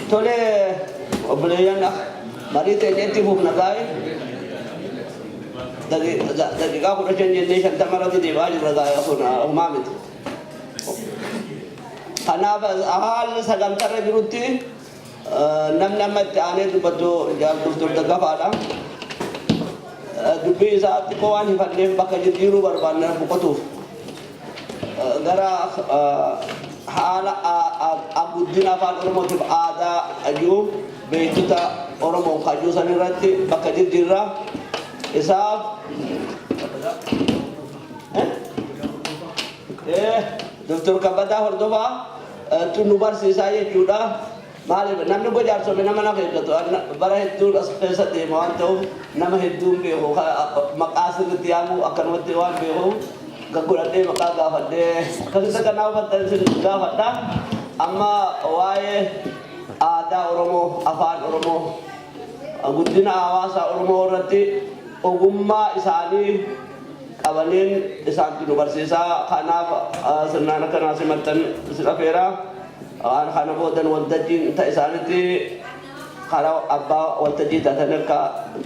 tole obboleeyyan marii teenyetti humna gaa'e daqiiqaa 15 irratti deemaa jirra gaa'e kun homaa miti. Kanaaf haalli sagantarra jirutti namni amma itti aanee dubbatu Dr. Daggafaadha. Dubbii isaatti koo waan hifanneef bakka jijjiiruu barbaanne boqotuuf gara haala guddina afaan Oromootiif aadaa ajuu beektota Oromoo kajuu san irratti bakka jijjiirraa isaaf Dr. Kabbadaa Hordofaa nu barsiisaa jechuudha. Maaliif namni bojaarsoome nama naaf eeggatu bara hedduu as keessa deema waan ta'uuf nama hedduun beeku maqaa sirriitti yaamuu akkanumatti waan beeku gaggodhadhee maqaa gaafadhee akkasitti kanaa hubattan gaafadha. Amma waa'ee aadaa Oromoo afaan Oromoo guddina hawaasa Oromoo irratti ogummaa isaanii qabaniin isaantu nu barsiisaa. Kanaaf sirnaan akkanaa simattan sidhafeera. Kana boodan waltajjiin isaanitti karaa abbaa waltajjii taatan akka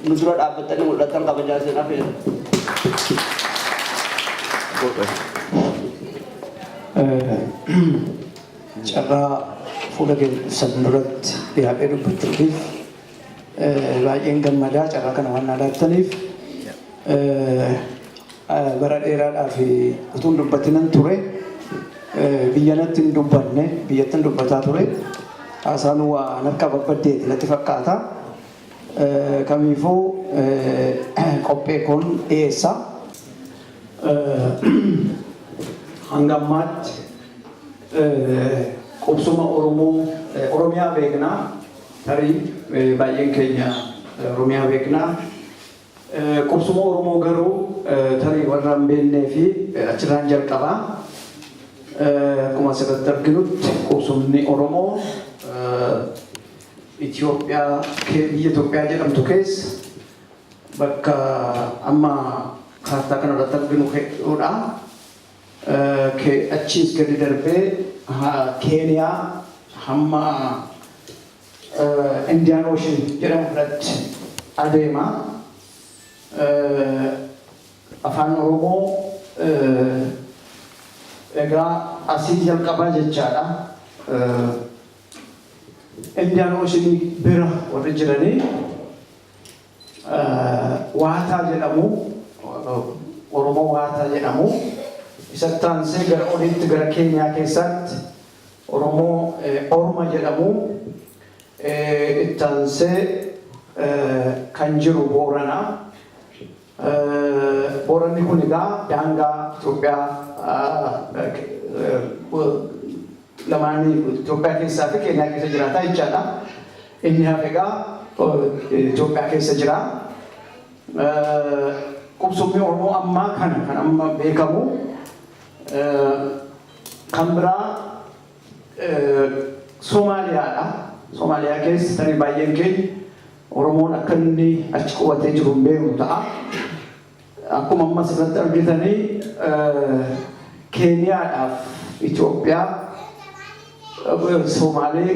nu dura dhaabbatanii mul'atan kabajaa isin hafeera. Carraa fuula keessan duratti dhiyaatee dubbachuutiif baay'een gammadaa carraa kana waan laattaniif bara dheeraadhaaf utuun dubbatinan ture. Biyyanatti hin dubbanne biyyatti hin dubbataa ture haasaan waan akka babbaddeeti natti fakkaata. Kamiifuu qophee kun dhiyeessa hanga ammaatti qubsuma Oromiyaa beeknaa tarii baay'een keenya Oromiyaa beeknaa qubsuma Oromoo garuu tarii warra hin beeknee fi achirraan jalqabaa. Akkuma asirratti arginutti qubsumni Oromoo biyya Itoophiyaa jedhamtu keessa bakka amma kaartaa kanarratti arginu hedduudha. Achiis gadi darbee Keeniyaa hamma Indian Ocean jedhamu irratti adeema. Afaan Oromoo egaa asii jalqabaa jechaadha. Indian Ocean bira warri jiranii waataa jedhamu Oromoo waataa jedhamu. Isatti aansee gara oliitti gara Keeniyaa keessatti Oromoo Orma jedhamu. Itti aansee kan jiru Booranaa. Booranni kun egaa daangaa Itoophiyaa lamaanii Itoophiyaa keessaa fi Keeniyaa keessa jiraata jechaadha. Inni hafe egaa Itoophiyaa keessa jira. Qubsumni Oromoo ammaa kana kan amma beekamu kan biraa Somaaliyaadha. Somaaliyaa keessa tarii baay'een keenya Oromoon akka inni achi qubatee jiru hin beeknu ta'a. Akkuma amma asirratti argitanii Keeniyaadhaaf Itoophiyaa Somaalee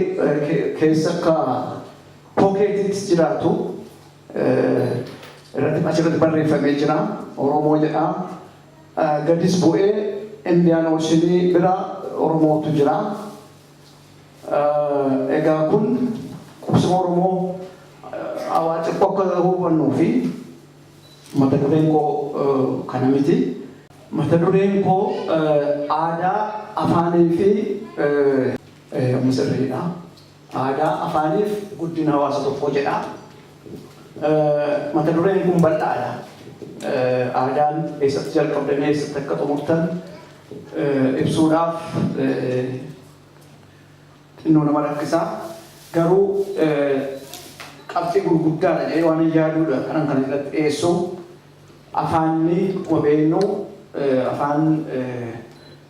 keessa akka pookeetitti jiraatu achirratti barreeffamee jira. Oromoo jedha. Gadis bu'ee Indiyaan Ooshinii bira Oromootu jira. Egaa kun qubsuma Oromoo awaa xiqqoo akka hubannuu fi mata dureen koo kana miti. Mata dureen koo aadaa afaanii fi misirriidha. Aadaa afaaniif guddina hawaasa tokkoo jedha. Mata dureen kun bal'aadha. Aadaan eessatti jalqabdanii eessatti akka xumurtan ibsuudhaaf xinnoo nama rakkisaa. Garuu qabxii gurguddaadha jedhee waan yaaduudha kanan kan irratti dhiyeessu. Afaanni akkuma beeknu afaan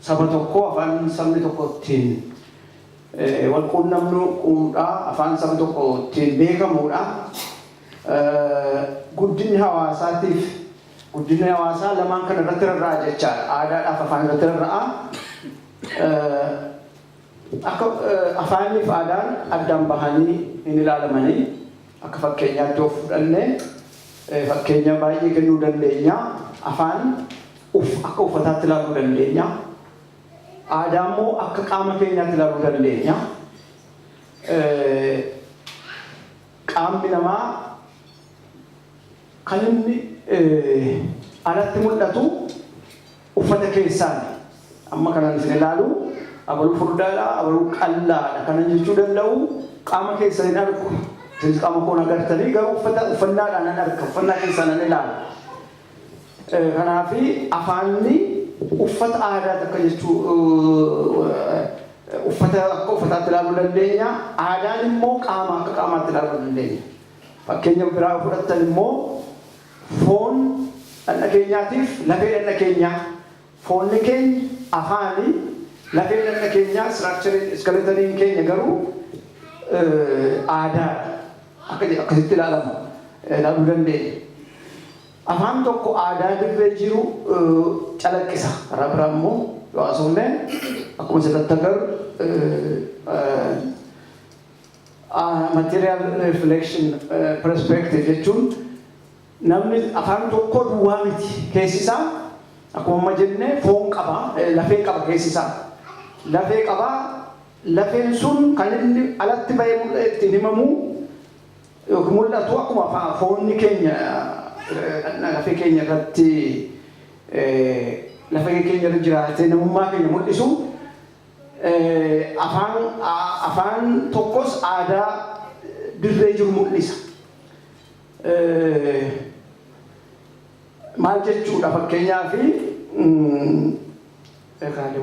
saba tokko afaan sabni tokko ittiin wal quunnamnuudha. Afaan saba tokko ittiin beekamuudha. Guddinni hawaasaatiif guddinni hawaasaa lamaan kan irratti rarra'a jechaadha. Aadaadhaaf afaan irratti rarra'a. akka afaanii fi aadaan addaan bahanii hin ilaalamanii akka fakkeenyaatti of fudhannee fakkeenya baay'ee kennuu dandeenya. Afaan akka uffataatti ilaaluu dandeenya. Aadaa immoo akka qaama keenyaatti ilaaluu dandeenya. Qaamni namaa kan inni alatti mul'atu uffata keessaan amma kanan isin ilaalu abaluu furdaadha, abaluu qallaadha kanan jechuu danda'u qaama keessan hin argu. Isin qaama koon agartanii garuu uffannaadhaan nan arga, uffannaa keessaan nan ilaala. Kanaafi afaanni uffata aadaa akka jechuu uffata akka uffataatti ilaaluu dandeenya. Aadaan immoo qaama akka qaamaatti ilaaluu dandeenya. Fakkeenya biraa fudhattan immoo foon dhala keenyaatiif lafee dhala keenyaa. Foonni keenya afaanii lafee dhala keenyaa iskeleetaniin keenya garuu aadaa akkasitti ilaaluu dandeenya. Afaan tokko aadaa dirree jiru calaqqisa. Karaa biraa immoo yoo haasofne akkuma asirratti agarru material reflection perspective jechuun namni afaan tokko duwwaa miti keessisaa akkuma amma jenne foon qaba, lafee qaba keessisaa. Lafee qaba, lafeen sun kan inni alatti bahee ittiin himamu yookiin mul'atu akkuma foonni keenya lafee keenya irratti lafee keenya irra jiraatee namummaa keenya mul'isu. Afaan tokkos aadaa dirree jiru mul'isa. Maal jechuudha fakkeenyaaf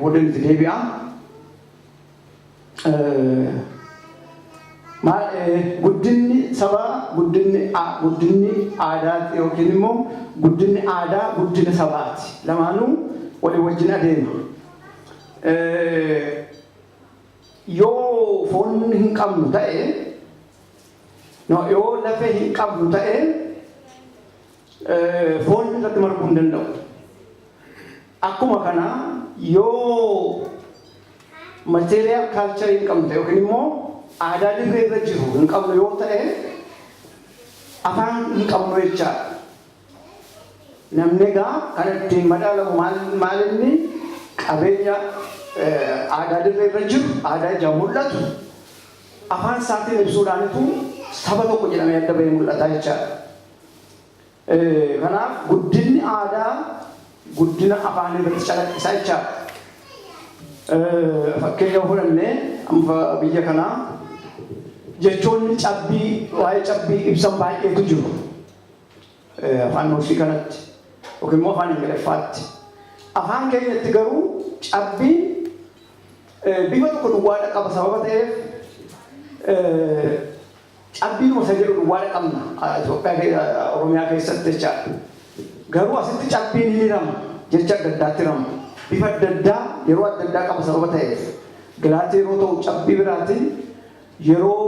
waliin itti deebi'a. Guddinni sabaa guddinni aadaa yookiin immoo guddinni aadaa guddina sabaati. Lamaanuu walii wajjin adeema. Yoo foon hin qabnu ta'e, yoo lafee hin qabnu ta'e, foon irratti marguu hin danda'u. Akkuma kana yoo material culture hin qabnu ta'e yookiin immoo aadaa dirree irra jiru hin qabnu yoo ta'e, afaan hin qabnu jechaadha. Namni egaa kan ittiin madaalamu maal inni qabeenya aadaa dirree irra jiru, aadaa ijaan mul'atu, afaan isaatiin ibsuudhaanitu saba tokko jedhamee adda bahee mul'ata jechaadha. Kanaaf guddinni aadaa guddina afaan irratti calaqqisaa jechaadha. Fakkeenya fudhannee amma biyya kanaa jechoonni cabbii waa'ee cabbii ibsan baay'eetu jiru. Afaan Oromoo kanatti yookiin immoo afaan Ingiliffaatti. Afaan keenyatti garuu cabbii bifa tokko duwwaadha qaba sababa ta'eef cabbiin isa jedhu duwwaadha qabna Itoophiyaa Oromiyaa keessatti jechaadha. Garuu asitti cabbiin hin hirama jecha adda addaatti hirama. Bifa adda addaa yeroo adda addaa qaba sababa ta'eef gilaatii yeroo ta'u cabbii biraati yeroo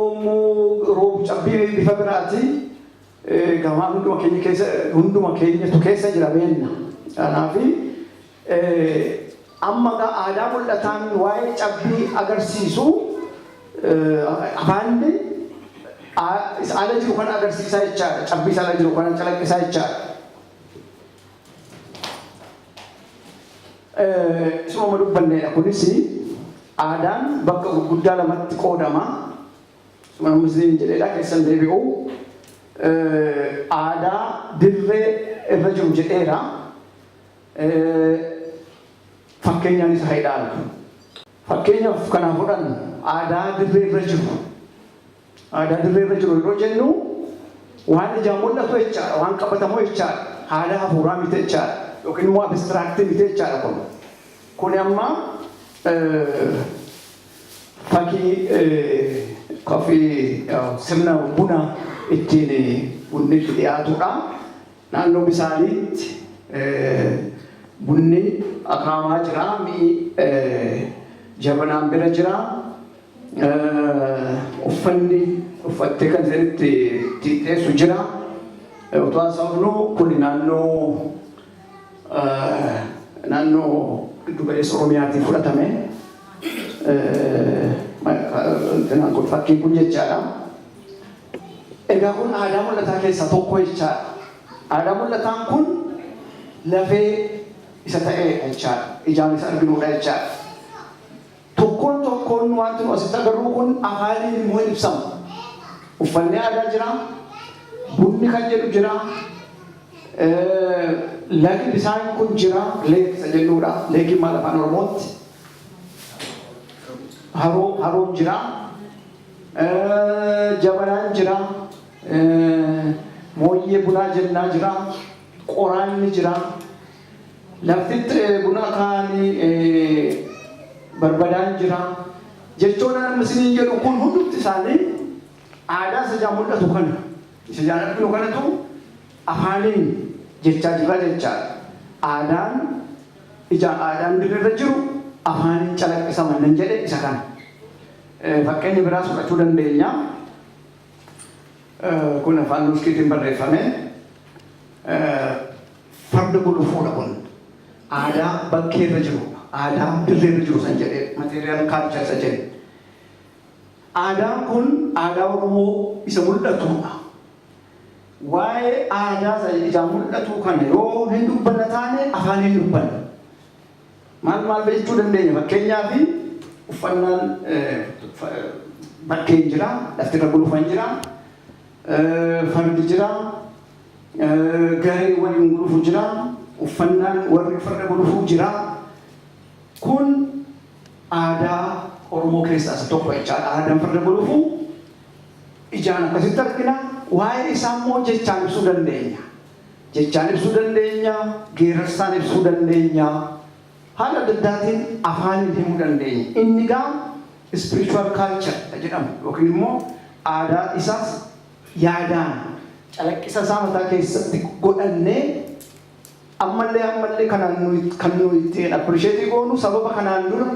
roobu cabbii bifa biraati gamaa hunduma keenyatu keessa jira beenna. Kanaafi amma aadaa mul'ataan waa'ee cabbii agarsiisu afaanni ala jiru kan agarsiisaa jechaadha. Cabbii ala jiru kan calaqqisaa jechaadha. Isuma dubbanneedha. Kunis aadaan bakka gurguddaa lamatti qoodama. Isuma musliin jedheedha keessan deebi'u. Aadaa dirree irra jiru jedheera. Fakkeenyaan isa haidhaala. Fakkeenyaaf kanaan fudhan aadaa dirree irra jiru. Aadaa dirree irra jiru yeroo jennu waan ijaan mul'atu jechaadha, waan qabatamu jechaadha, haala hafuuraa miti jechaadha, yookiin immoo abistiraaktii miti jechaadha kun. Kuni amma fakkii sirna buna ittiin bunni itti dhiyaatudha. Naannoo bisaaniitti bunni akaamaa jira, mi'i jabanaan bira jira, uffattee kan isinitti dhiyeessu jira. Otoo haasofnu kun naannoo giddu galeessa Oromiyaatiin fudhatame. kanaan kun fakkiin kun jechaadha. Egaa kun aadaa mul'ataa keessaa tokko jechaadha. Aadaa mul'ataan kun lafee isa ta'ee jechaadha. Ijaan isa arginuudha jechaadha. Tokkoon wanti nu asitti agarru kun afaaniin immoo hin ibsamu. Uffanni aadaa jira, bunni kan jedhu jira, lagi bisaan kun jira, leek isa jennuudha. Leekiin maal afaan Oromootti? Haroon jira, jabanaan jira, mooyyee bunaa jennaa jira, qoraan jira. Laftitti buna kaanii barbadaan jira. Jechoon namni isiniin jedhu kun hundumti isaanii aadaa isa jaan mul'atu kana. Isa jaan arginu kanatu afaaniin jechaa jirra jechaadha. Aadaan dirreerra jiru afaaniin calaqqisa mannan jedhe isa kana. Fakkeenya biraas fudhachuu dandeenya. Kun afaan nuuskiitiin barreeffame. Farda gulufuudha kun. Aadaa bakkeerra jiru. Aadaa dirreerra jiru san jedhee materiyaal kaalcha isa jedhe. Aadaan kun aadaa Oromoo isa mul'atudha. Waa'ee aadaa isa mul'atu kana yoo hin dubbanna taane afaan hin dubbanna. Maal jechuu dandeenya? Fakkeenyaaf uffannaan bakkeen jira, laftirra gulufan jira, fardi jira, garee waliin gulufu jira, uffannaan warri farda gulufu jira. Kun aadaa Oromoo keessaa isa tokko jechaadha. Aadaan farda gulufu ijaan akkasitti argina. Waa'ee isaa immoo jechaan ibsuu dandeenya. Jechaan ibsuu dandeenya, geerarsaan ibsuu dandeenya. Haala adda addaatiin afaaniin himuu dandeenya. Inni gaa spiritual culture jedhamu yookiin immoo aadaa isaas yaadaan calaqqisa isaa mataa keessatti godhannee ammallee kan nuyi ittiin appreciate goonu sababa kanaan dura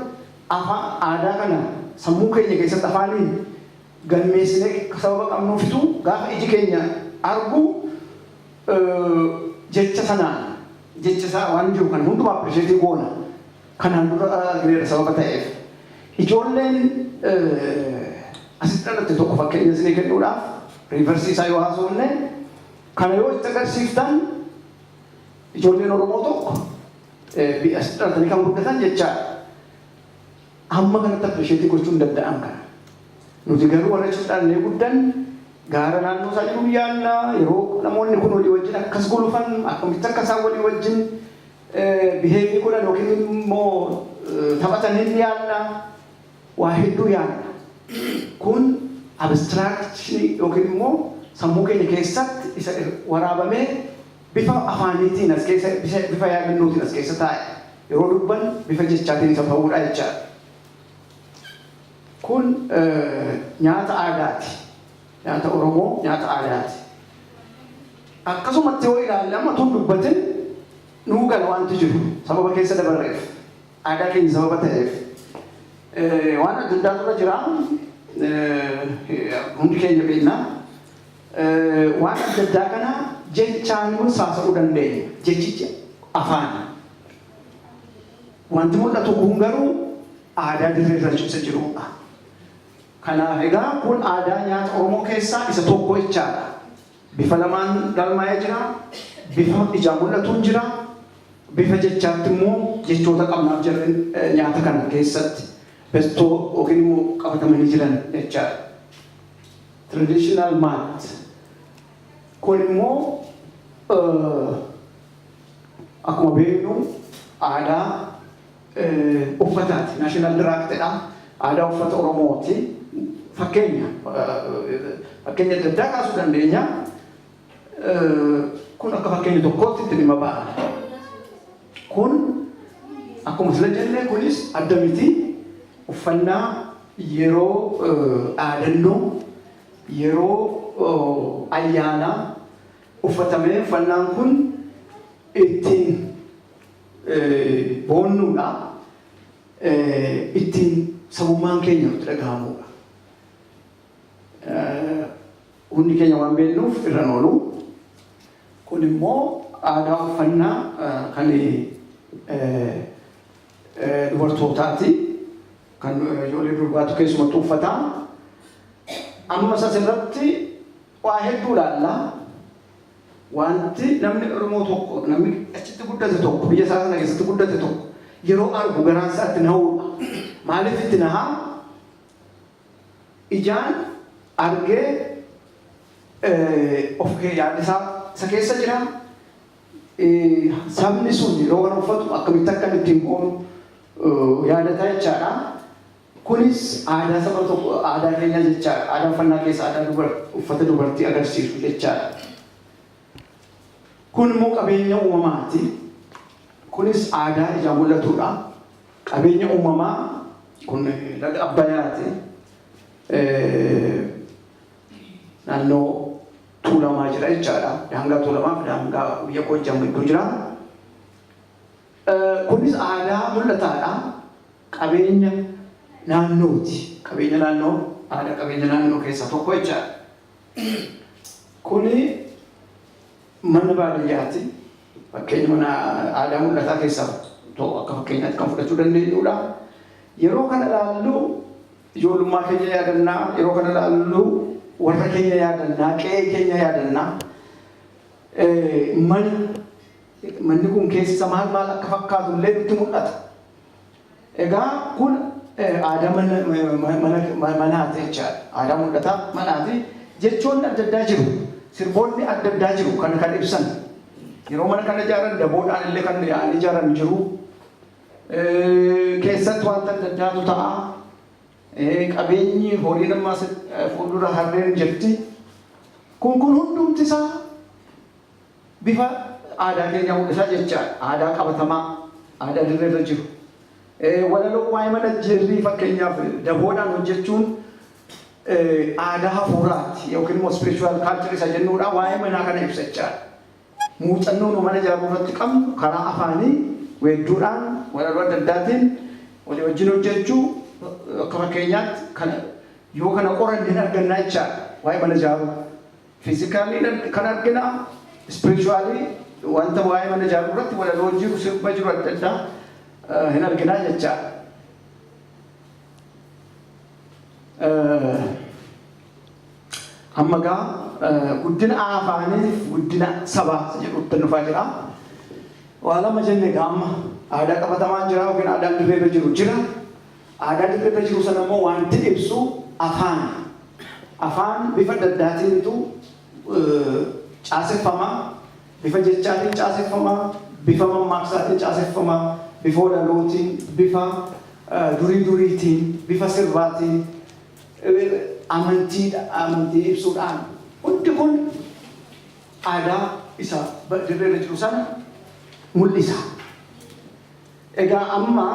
aadaa kana sammuu keenya keessatti afaaniin galmeessinee sababa qabnuufitu gaafa iji keenya argu jecha isaa waan jiru kan hundumaa appreciate goona. Kanaan dura argineera sababa ta'eef. Ijoolleen asitti dhalatte tokko fakkeenya isinii kennuudhaaf riivarsii isaa yoo haasofne kana yoo itti agarsiiftan ijoolleen Oromoo tokko asitti dhalatanii kan guddatan jechaadha. Hamma kanatti appreciate gochuu hin danda'an kana. Nuti garuu warra cidhaannee guddan gaara naannoo isaa jiru yaadna yeroo namoonni kun walii wajjin akkas gulufan akkamitti akka isaan walii wajjin biheevii godhan yookiin immoo taphatan hin yaadna. Waa hedduu yaadna. Kun abstraction yookiin immoo sammuu keenya keessatti isa waraabamee bifa afaaniitiin as keessa bifa yaadannootiin as keessa taa'e yeroo dubban bifa jechaatiin isa ta'uudha jechaadha. Kun nyaata aadaati. Nyaata Oromoo nyaata aadaati. Akkasumatti yoo ilaalle amma tun dubbatin nuu gala wanti jiru sababa keessa dabarreef aadaa keenya sababa ta'eef waan adda addaatu jira hundi keenya beekna waan adda addaa kana jechaan saasa'uu dandeenya jechicha afaan wanti mul'atu kun garuu aadaa dirreerra cimsa jirudha. Kanaaf egaa kun aadaa nyaata Oromoo keessaa isa tokko jechaadha. Bifa lamaan galmaa'ee jira, bifa ijaan mul'atuun jira, bifa jechaatti immoo jechoota qabnaaf jiran nyaata kana keessatti bestoo yookiin immoo qabatamanii jiran jechaadha. Traditional maat. Kun immoo akkuma beeknu aadaa uffataati. National diraaktedha. Aadaa uffata Oromooti. Fakkeenya adda addaa kaasuu dandeenya. Kun akka fakkeenya tokkootti itti dhimma ba'a. Kun akkuma sila jennee kunis adda miti uffannaa yeroo dhaadannoo yeroo ayyaanaa uffatamee uffannaan kun ittiin boonnuudha. Ittiin sabummaan keenya nutti dhaga'amuudha. Hundi keenya waan beeknuuf irraan oolu. Kun immoo aadaa uffannaa kan dubartootaati. kan ijoollee durbaatu keessumatti uffata. Amma asirratti waa hedduu ilaalla. Wanti namni Oromoo tokko namni achitti guddate tokko biyya isaa sana keessatti guddate tokko yeroo argu garaan isaatti nahuudha. Maaliif itti nahaa? Ijaan argee of yaadni isaa isa keessa jira. Sabni sun yeroo kana uffatu akkamitti akka ittiin boonu yaadataa jechaadha. Kunis aadaa saba tokko aadaa keenya jechaadha. Aadaa uffannaa keessa aadaa uffata dubartii agarsiisu jechaadha. Kun immoo qabeenya uumamaati. Kunis aadaa ijaan mul'atudha. Qabeenya uumamaa kun laga Abbayyaati. Naannoo Tuulamaa jira jechaadha. Daangaa Tuulamaa fi daangaa biyya Gojjam gidduu jira. Kunis aadaa mul'ataadha. Qabeenya naannooti. Qabeenya naannoo aadaa qabeenya naannoo keessaa tokko jechaadha. Kuni mana baadiyyaati. Fakkeenya mana aadaa mul'ataa keessaa tokko akka fakkeenyaatti kan fudhachuu dandeenyudha. Yeroo kana ilaallu ijoollummaa keenya yaadannaa, yeroo kana ilaallu warra keenya yaadannaa, qe'ee keenya yaadannaa. Manni kun keessa maal akka fakkaatu illee nutti mul'ata. Egaa kun aadaa manaati jechaadha. Aadaa mul'ataa manaati. Jechoonni adda addaa jiru. Sirboonni adda addaa jiru kan ibsan. Yeroo mana kana ijaaran daboodhaan illee kan ijaaran jiru. Keessatti wanta adda addaatu ta'a. Qabeenyi horii namaa fuuldura harreen jirti. Kun hundumti isaa bifa aadaa keenya mul'isaa jechaadha. Aadaa qabatamaa, aadaa dirreerra jiru. Walaloo waa'ee mana jirrii fakkeenyaaf daboodhaan hojjechuun aadaa hafuuraati yookiin immoo spiritual culture isa jennuudha. Waa'ee manaa kana ibsa jechaadha. Muuxannoo mana ijaaruu irratti qabnu karaa afaanii weedduudhaan walaloo adda addaatiin walii wajjin hojjechuu akka fakkeenyaatti yoo kana qoranne argannaa jechaadha. Waa'ee mana ijaaruu fiizikaalii kan argina, spirituaalii wanta waa'ee mana ijaaruu irratti walaloo jiru sirba jiru adda addaa hin arginaa jechaadha. Amma gaa guddina afaaniif guddina sabaa jedhutti dhufaa jira. Waa lama jenne gaa amma aadaa qabatamaan jira yookiin aadaan dirreerra jiru jira. Aadaa dirreerra jiru sana immoo wanti ibsu afaan. Afaan bifa adda addaatiintu caaseffama. Bifa jechaatiin caaseffama. Bifa mammaaksaatiin caaseffama. Bifa walalootiin, bifa duriitiin, bifa sirbaatiin. Amantii ibsuudhaan hundi kun aadaa isa dirreerra jiru sana mul'isa. Egaa amma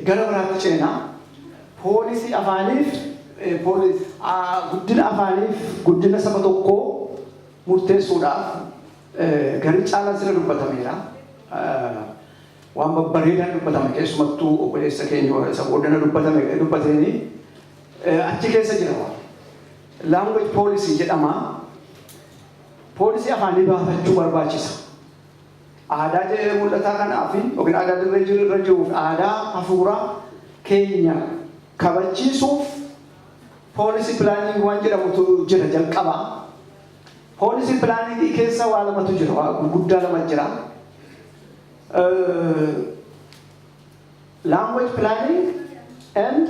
gara biraatti ceenaa poolisii afaaniif guddina afaaniif guddina saba tokkoo murteessuudhaaf garii caalaan sirra dubbatameera. Waan babbareedaan dubbatame keessumattuu obboleessa keenya isa boodana dubbateeni. Achi keessa jira language policy jedhama. Poolisii afaanii baafachuu barbaachisa. Aadaa mul'ataa kanaaf yookiin aadaa dirreerra jiruuf aadaa hafuuraa keenya kabachiisuuf poolisii pilaaniingii waan jedhamutu jira jalqaba. Poolisii pilaaniingii keessa waa lamatu jira, waa gurguddaa lama jira. Language planning and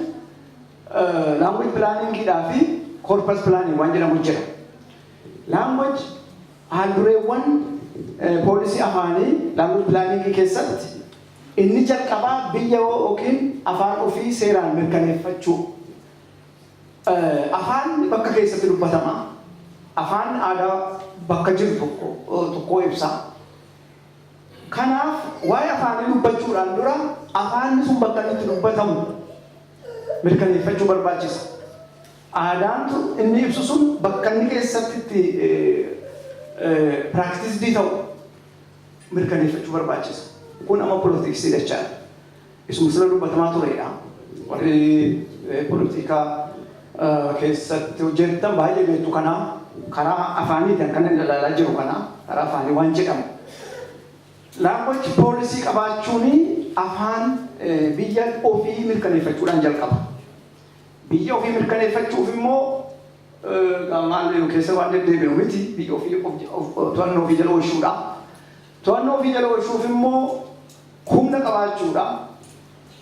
language planning fi corpus planning waan jedhamu jira. Language haaldureewwan poolisii afaanii language planning keessatti inni jalqabaa biyya yookiin afaan ofii seeraan mirkaneeffachuu. Afaan bakka keessatti dubbatama. Afaan aadaa bakka jiru tokko ibsa. Kanaaf waa'ee afaanii dubbachuudhaan dura afaanni sun bakka itti dubbatamu mirkaneeffachuu barbaachisa. Aadaan inni ibsu sun bakka inni keessatti itti practice ta'u mirkaneeffachuu barbaachisa. Kun amma politiksii jechaadha. Isuma sirra dubbatamaa turedha. Warri politikaa keessatti hojjetan baay'ee beektu kana karaa afaaniitiin kan inni ilaalaa jiru kana karaa afaanii waan jedhamu. Language policy qabaachuun afaan biyya ofii mirkaneeffachuudhaan jalqaba. Biyya ofii mirkaneeffachuuf immoo maal keessa waan deddeebi'u miti biyya ofii to'annoo ofii jala oolchuudha. To'annoo ofii jala oolchuuf immoo humna qabaachuudha.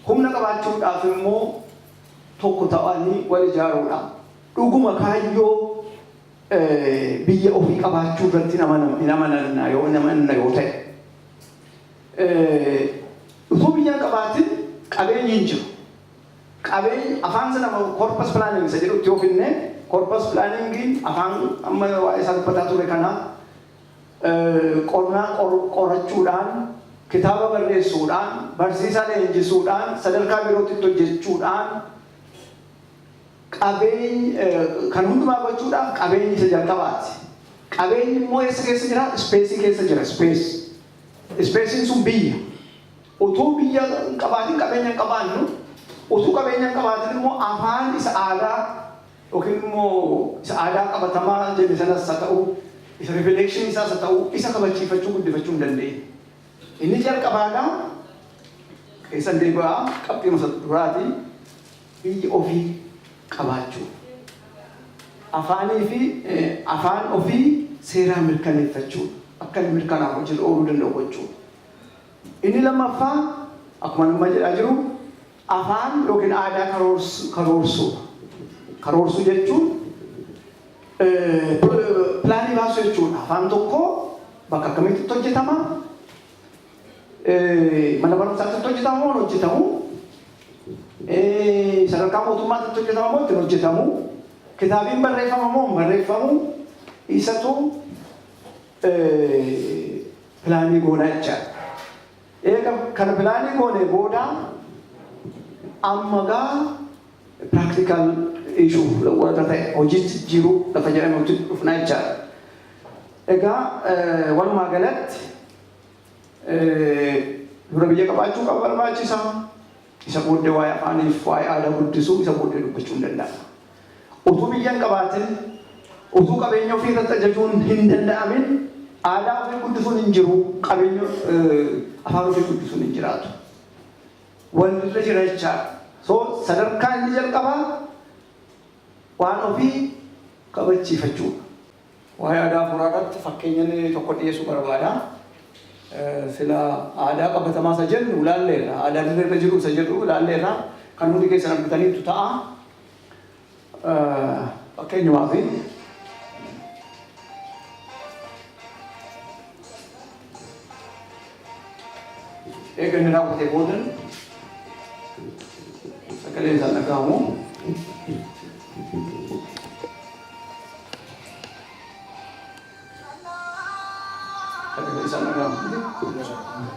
Humna qabaachuudhaaf immoo tokko ta'anii wal ijaaruudha. Dhuguma kaayyoo biyya ofii qabaachuu irratti namanna yoo ta'e. Utuu biyya qabaatin qabeenyi hin jiru. Qabeenyi afaan sana corpus planning isa jedhu itti ofinne corpus planning afaan amma waa'ee isaa dubbataa ture kana qorachuudhaan kitaaba barreessuudhaan barsiisaa leenjisuudhaan sadarkaa birootti hojjechuudhaan qabeenyi kan hundumaa gochuudhaaf qabeenyi isa jalqabaati. Qabeenyi immoo eessa keessa jira? Ispeesii keessa jira. Ispeesiin sun biyya. Utuu biyya qabaatin qabeenya qabaannu utuu qabeenya qabaatin immoo afaan isa aadaa yookiin immoo isa aadaa qabatamaa jenne sanas haa ta'u isa revelation isaas haa ta'u isa kabachiifachuu guddifachuu hin dandeenye. Inni jalqabaadha keessan deebi'aa qabxii masa duraati biyya ofii qabaachuu. Afaanii fi afaan ofii seeraan mirkaneeffachuu akka inni mirkanaa'u hojii ooluu danda'u gochuu. Inni lammaffaa akkuma nama jedhaa jiru afaan yookiin aadaa karoorsuu. Karoorsuu jechuun pilaanii baasuu jechuudha. Afaan tokko bakka akkamitti hojjetama? Mana barumsaatti hojjetama moo hojjetamu? Sadarkaa mootummaatti hojjetama moo ittiin hojjetamu? Kitaabiin barreeffama moo barreeffamu? Isatu pilaanii goonaa jechaadha. Eega kana pilaanii goonee booda amma gaa practical issue warra ta'e hojiitti jiru lafa jedhamutti dhufnaa jechaadha. Egaa walumaa galatti dura biyya qabaachuu qaba barbaachisa. Isa booddee waa'ee afaaniif waa'ee aadaa guddisuu isa booddee dubbachuu hin danda'ama. Utuu biyya hin qabaatin utuu qabeenya ofii irratti ajajuun hin danda'amin aadaa ofii guddisuun hin jiru qabeenya afaan ofii guddisuun hin jiraatu. Walirra jira jechaadha. So sadarkaa inni jalqabaa waan ofii kabachiifachuudha. Waa'ee aadaa furaadhaatti fakkeenya tokko dhiyeessuu barbaada. Sila aadaa qabatamaa isa jennu ilaalleerra. Aadaa dirreerra jiru isa jedhu ilaalleerra. Kan hundi keessan argitaniitu ta'a. Fakkeenyumaaf eega inni raawwatee boodan sagalee isaan dhaga'amu. Sagalee isaan dhaga'amu.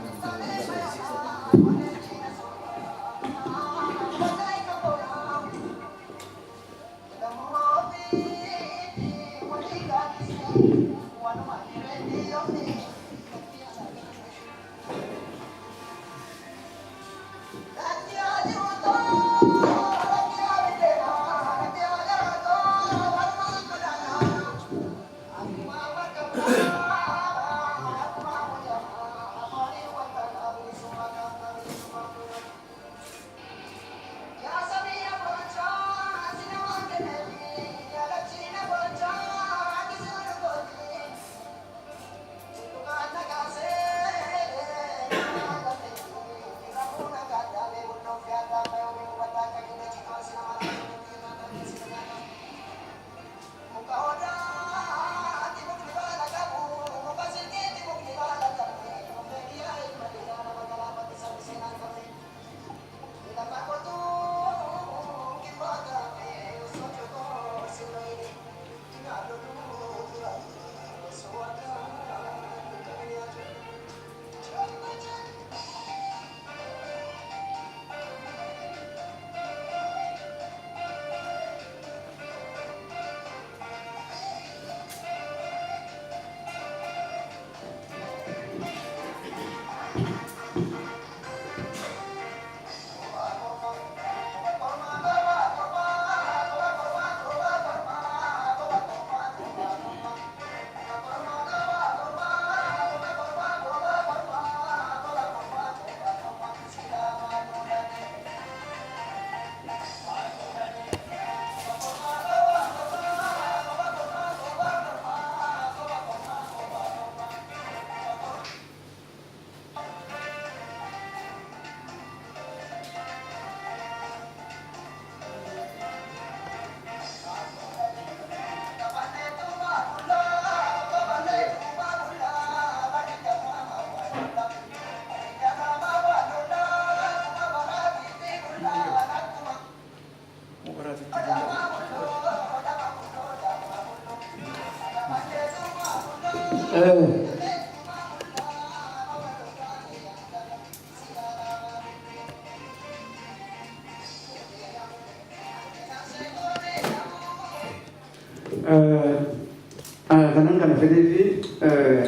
kanan kana fedee fi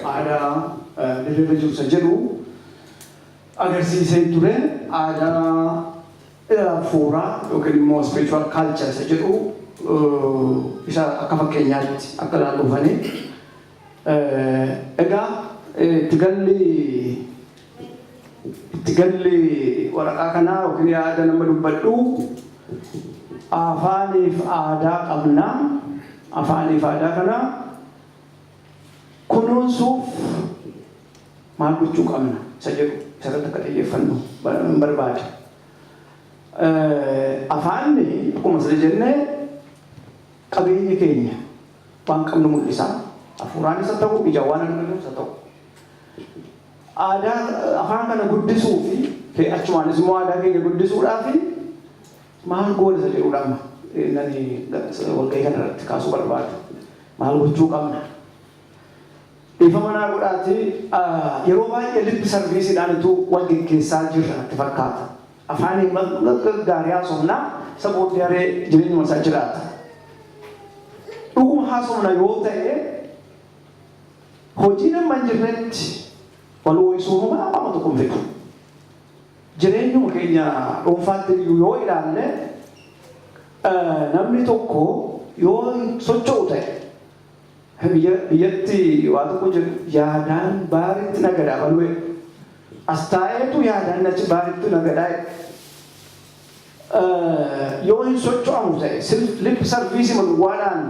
aadaa dirree jirsa jedhu agarsiisee ture aadaa fuuraa yookiin immoo spiritual culture isa jedhu isa akka fakkeenyaatti akka ilaaluufanii egaa itti galli waraqaa kanaa yookiin yaada nama dubbadhu afaaniif aadaa qabna. Afaaniif aadaa kana kunuunsuuf maal gochuu qabna isa jedhu isarratti akka xiyyeeffannu barbaada. Afaanni akkuma sila jennee qabeenya keenya waan qabnu mul'isa. Hafuuraan isa ta'u, ijaan waan arginu isa ta'u. Aadaa afaan kana guddisuu fi achumaanis immoo aadaa keenya guddisuudhaaf maal goona isa jedhudha. Nani walgahii kana irratti kaasuu barbaadu. Maal gochuu qabna? Ifa manaa godhaati yeroo baay'ee lippi sarviisiidhaanitu wal geggeessaa jirra natti fakkaata. Afaaniin gaarii haasofnaa isa booddee haree jireenyuma isaa jiraata. Dhuguma haasofna yoo ta'e hojii nama hin jirretti wal ho'isuu nama tokko hin fedhu. Jireenyuma keenya dhuunfaatti yoo ilaalle namni tokko yoo socho'u ta'e biyyatti waa tokko jiru yaadaan baaritti nagadaa balwee as taa'eetu yaadaan achi baaritti nagadaa yoo hin socho'amu ta'e lippi sarviisii maluwaadhaan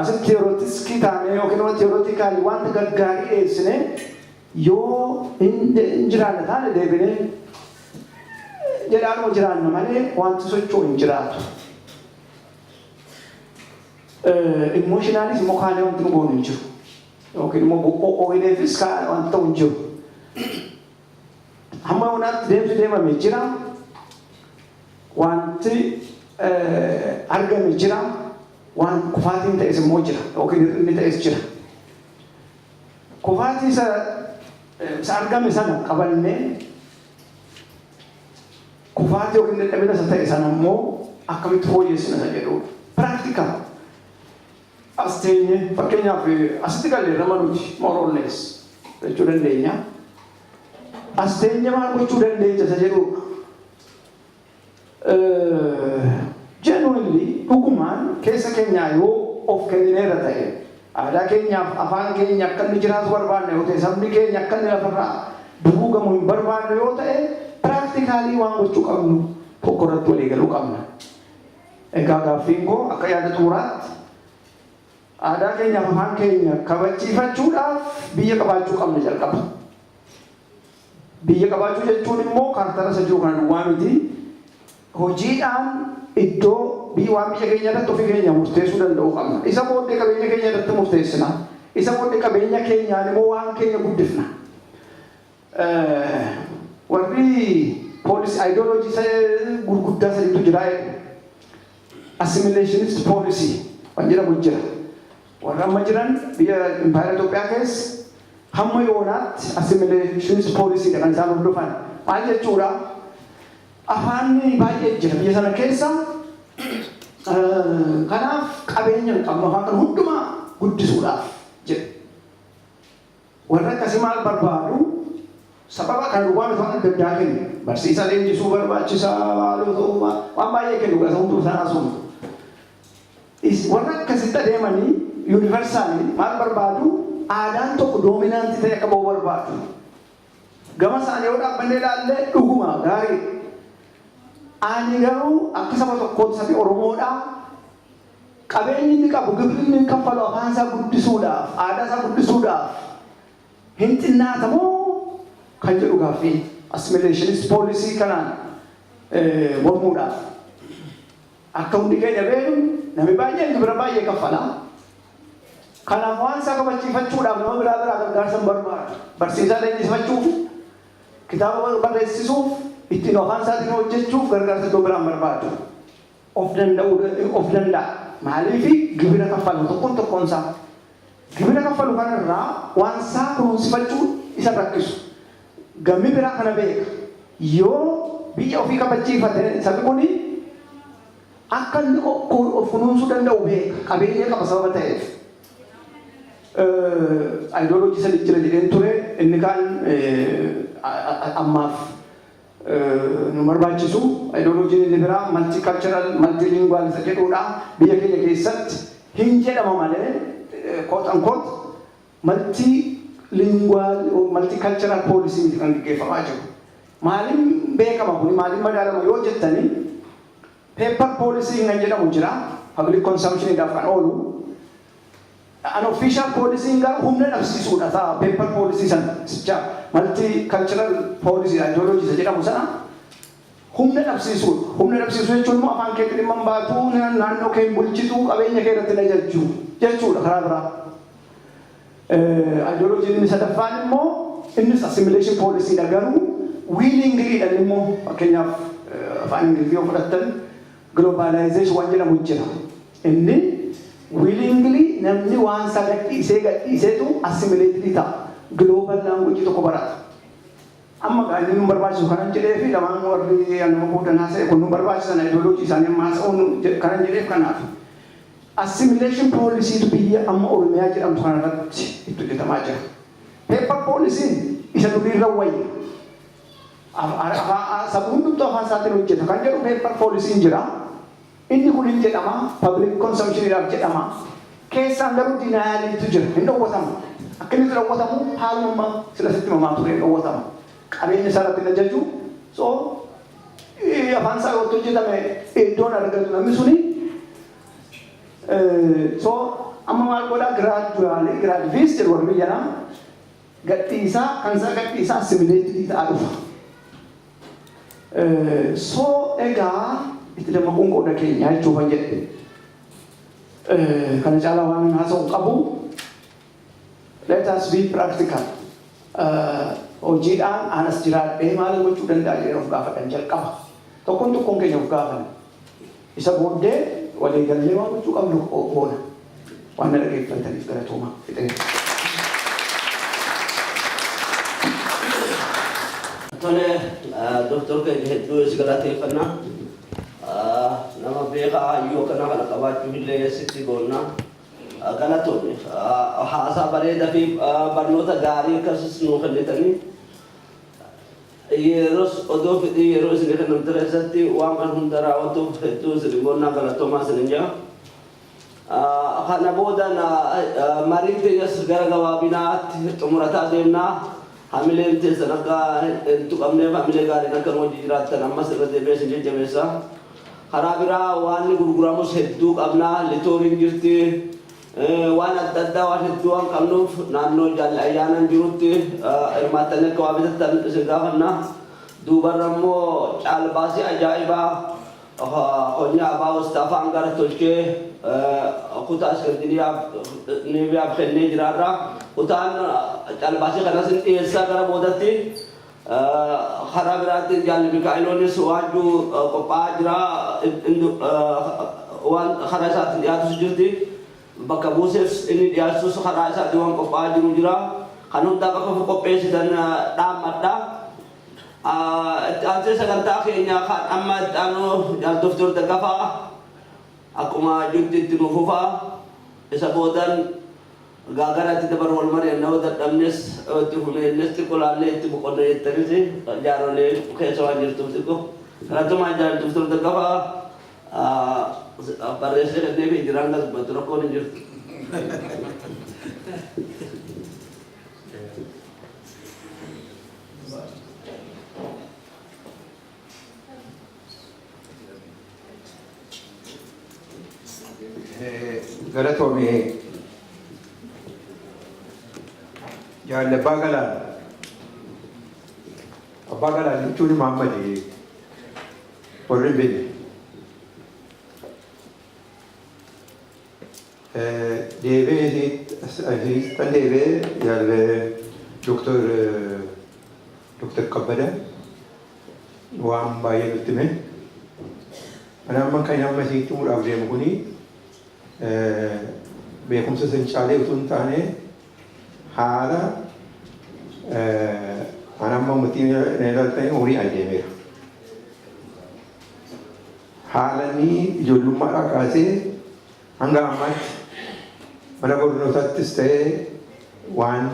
asitti yerootiskii taanee yookiin wanti yerootikaalii wanta gaggaarii dhiyeessine yoo hin jiraanne taane deebinee jedhaanuma jiraanna malee wanti socho'u hin jiraatu. Emotionalis immoo kaanee wanti nu goonu hin jiru. Yookiin immoo ooyileefis wanti ta'u hin jiru. Hamma yoonaatti deemamee jira. Wanti argame jira. Waan kufaatiin ta'es immoo jira. Yookiin inni ta'es jira. Kufaatii isa argame sana qabannee kufaatii yookiin dadhabina isa ta'e sana immoo akkamitti fooyyessina isa jedhudha. Practical. Asteenye fakkeenyaaf asitti galleerra maluuti morollees jechuu dandeenya. Asteenye maal gochuu dandeenya isa jedhudha. Genuinely dhugumaan keessa keenyaa yoo of kennineera ta'e aadaa keenyaaf afaan keenya akka inni jiraatu barbaanne yoo ta'e sabni keenya akka inni lafarraa duguugamu hin barbaanne yoo ta'e practically waan gochuu qabnu tokko irratti walii galuu qabna. Egaa gaaffiin koo akka yaada xumuraatti aadaa keenyaaf afaan keenya kabachiifachuudhaaf biyya qabaachuu qabna jalqaba. Biyya qabaachuu jechuun immoo kaartara isa jiru kana duwwaa miti. Hojiidhaan iddoo waan biyya keenya irratti ofii keenya murteessuu danda'uu qabna. Isa booddee qabeenya keenya irratti murteessina. Isa booddee qabeenya keenyaan immoo waan keenya guddifna. Warri poolisii aayidooloojii gurguddaa sadiitu jira. Assimilationist policy waan jedhamu jira. Warra amma jiran biyya Impaayera Itoophiyaa keessa hamma yoonaatti assimilationist policy kan isaan hordofan. Maal jechuudha? Afaanni baay'ee jira biyya sana keessa. Kanaaf qabeenya hin qabnu afaan kana hundumaa guddisuudhaaf jedha. Warra akkasii maal barbaadu? Sababa kan dhugaan afaan adda addaa kennu. Barsiisaa leenjisuu barbaachisaa waan baay'ee kennu gara hunduu isaan asuuma. Warra akkasitti adeemanii yuunivarsaali maal barbaadu? Aadaan tokko doominaantii ta'e akka ba'u barbaadu. Gama isaanii yoo dhaabbanne ilaalle dhuguma gaarii. Ani garuu akka saba tokkootti sabii Oromoodhaa qabeenyi inni qabu gibirri inni kaffalu afaan isaa guddisuudhaaf aadaa isaa guddisuudhaaf hin xinnaatamoo kan jedhu gaaffii assimilationist policy kanaan mormuudhaaf. Akka hundi keenya beeknu namni baay'een gibira baay'ee kaffala. Kanaaf waan isaa kabachiifachuudhaaf nama biraa gargaarsa hin barbaadu. Barsiisaa leenjisifachuuf, kitaaba barreessisuuf, ittiin afaan isaatiin hojjechuuf gargaarsa iddoo biraan barbaadu. Of danda'a. Maaliif gibira kaffala tokkoon isaa. gibira kaffalu kanarraa waan isaa kunuunsifachuu isa rakkisu. Gammi biraa kana beeka. Yoo biyya ofii kabachiifate sabi kuni akka inni of kunuunsuu danda'u beeka. Qabeenya qaba sababa ta'eef. Ideoloojii sadi jira jedheen ture inni kaan ammaaf nu barbaachisu. Ideoloojiin inni biraa multicultural multilingual isa jedhudha. Biyya keenya keessatti hin jedhama malee quote unquote multilingual multicultural policy kan gaggeeffamaa jiru. Maaliin beekama kuni maaliin madaalama yoo jettanii paper policy kan jedhamu jira. Public consumption idhaaf kan oolu. An official policy nga humna dhabsiisuudha ta'a paper policy sana multicultural policy ideology isa jedhamu sana humna dhabsiisuudha. Humna dhabsiisuu jechuun immoo afaan keetti dhimma hin baatu naannoo kee hin bulchitu qabeenya kee irratti lajajjuu jechuudha karaa biraa. Ideology inni sadaffaan immoo innis assimilation policy dha garuu willingly dha immoo fakkeenyaaf afaan Ingilizii yoo fudhattan globalization waan jedhamu jira. Inni willingly namni waan isaa gadhiiseetu assimilated ta'a. Global language tokko barata. Amma gaa'illi nu barbaachisu kanan jedhee fi lamaan warri nama boodan haasa'e kun nu barbaachisan ideoloojii isaanii amma haasa'uun kanan jedheef kanaaf. Assimilation policy biyya amma Oromiyaa jedhamtu kanarratti itti hojjetamaa jira. Paper policy isa duriirra wayya. Sabni hundumtuu afaan isaatiin hojjeta kan jedhu paper policy jira. Inni kun hin jedhama public consumption jedhama. Keessaan garuu dinaayiliitu jira hin dhowwatamu. Akka inni dhowwatamu haaluma sila sitti mamaa ture hin dhowwatamu. Qabeenya isaa irratti lajajju afaan isaa yoo hojjetame iddoon argatu namni suni amma maal godhaa gradualis jedhu warri biyyanaa gadhiisaa kan isaa gadhiisaa assimileetii ta'aa dhufa. Egaa itti dammaquun qooda keenya jechuufan jedhe. Kana caalaa waan haasa'u qabu. Let us be practical. Hojiidhaan anas jiraadhee maal gochuu danda'a jedhee of gaafatan jalqaba. Tokkoon keenya of gaafan. Isa booddee walii gallee waan gochuu qabnu boona. Waan na dhaggeeffataniif galatooma fixee. Tole Dr. keenya hedduu si galateeffannaa. Nama beekaa yoo kana qabaachuu illee sitti goonna. Galatoonni haasaa bareedaa fi barnoota gaarii akkasumas nuu kennitanii yeroos odoo fedhii yeroo isin kennamte keessatti waan kan hunda raawwatuuf hedduu isin goonnaa galatoomaa isin jira. Kana booda marii keenyas gara gabaabinaatti xumurataa deemnaa. Hamileen teessan akka hin tuqamneef hamilee gaariin akka hojii jiraattan ammas irra deebi'ee isin jajjabeessa. Karaa biraa waan gurguramus hedduu qabnaa litooriin jirti. Waan adda addaa waan hedduu waan qabnuuf naannoo jaalala ayyaanaan jirutti hirmaattanii akka waa bitattan isin gaafanna. Duubarra immoo caalbaasii ajaa'ibaa qonnaa abbaa hostaa afaan gara tolchee kutaa Iskandanaviyaaf kennee jiraarra. Kutaan caalbaasii kanas dhiyeessaa gara boodatti karaa biraatti jaalli Mikaa'iloonis waanjuu qophaa'aa jira waan karaa isaatti dhiyaatus jirti. Bakka buuseef inni dhiyaatus karaa isaatti waan qophaa'aa jiru jira. Kan hundaa bakka qopheessitan dhaammadha. Itti sagantaa keenya kan amma itti Dr. Daggafaa akkuma jirti itti nuufufaa isa boodan gaagara itti dabaru wal mari'annaa dadhabnes itti humeennes xiqqolaallee itti boqonnee jettanis jaarolee keessa waan jirtuuf xiqqoo kanattumaa Dr. Daggafaa barreessee kennee fi jiraan gasbatu rakkoon hin jirtu. Galatoomee jaalle abbaa galaan jechuun Muhammadii warri biyya deebee kan deebee jaalle Dr. Kabbada waan baay'ee nutti hime. Ana amma kan amma isiitti muudhaaf deemu kuni beekumsa san caalee utuu hin taane haala anamma uummatiin ilaaltanii umurii adeemeera. Haalanii ijoollummaadhaa kaasee hanga ammaatti mana barnootaattis ta'ee waan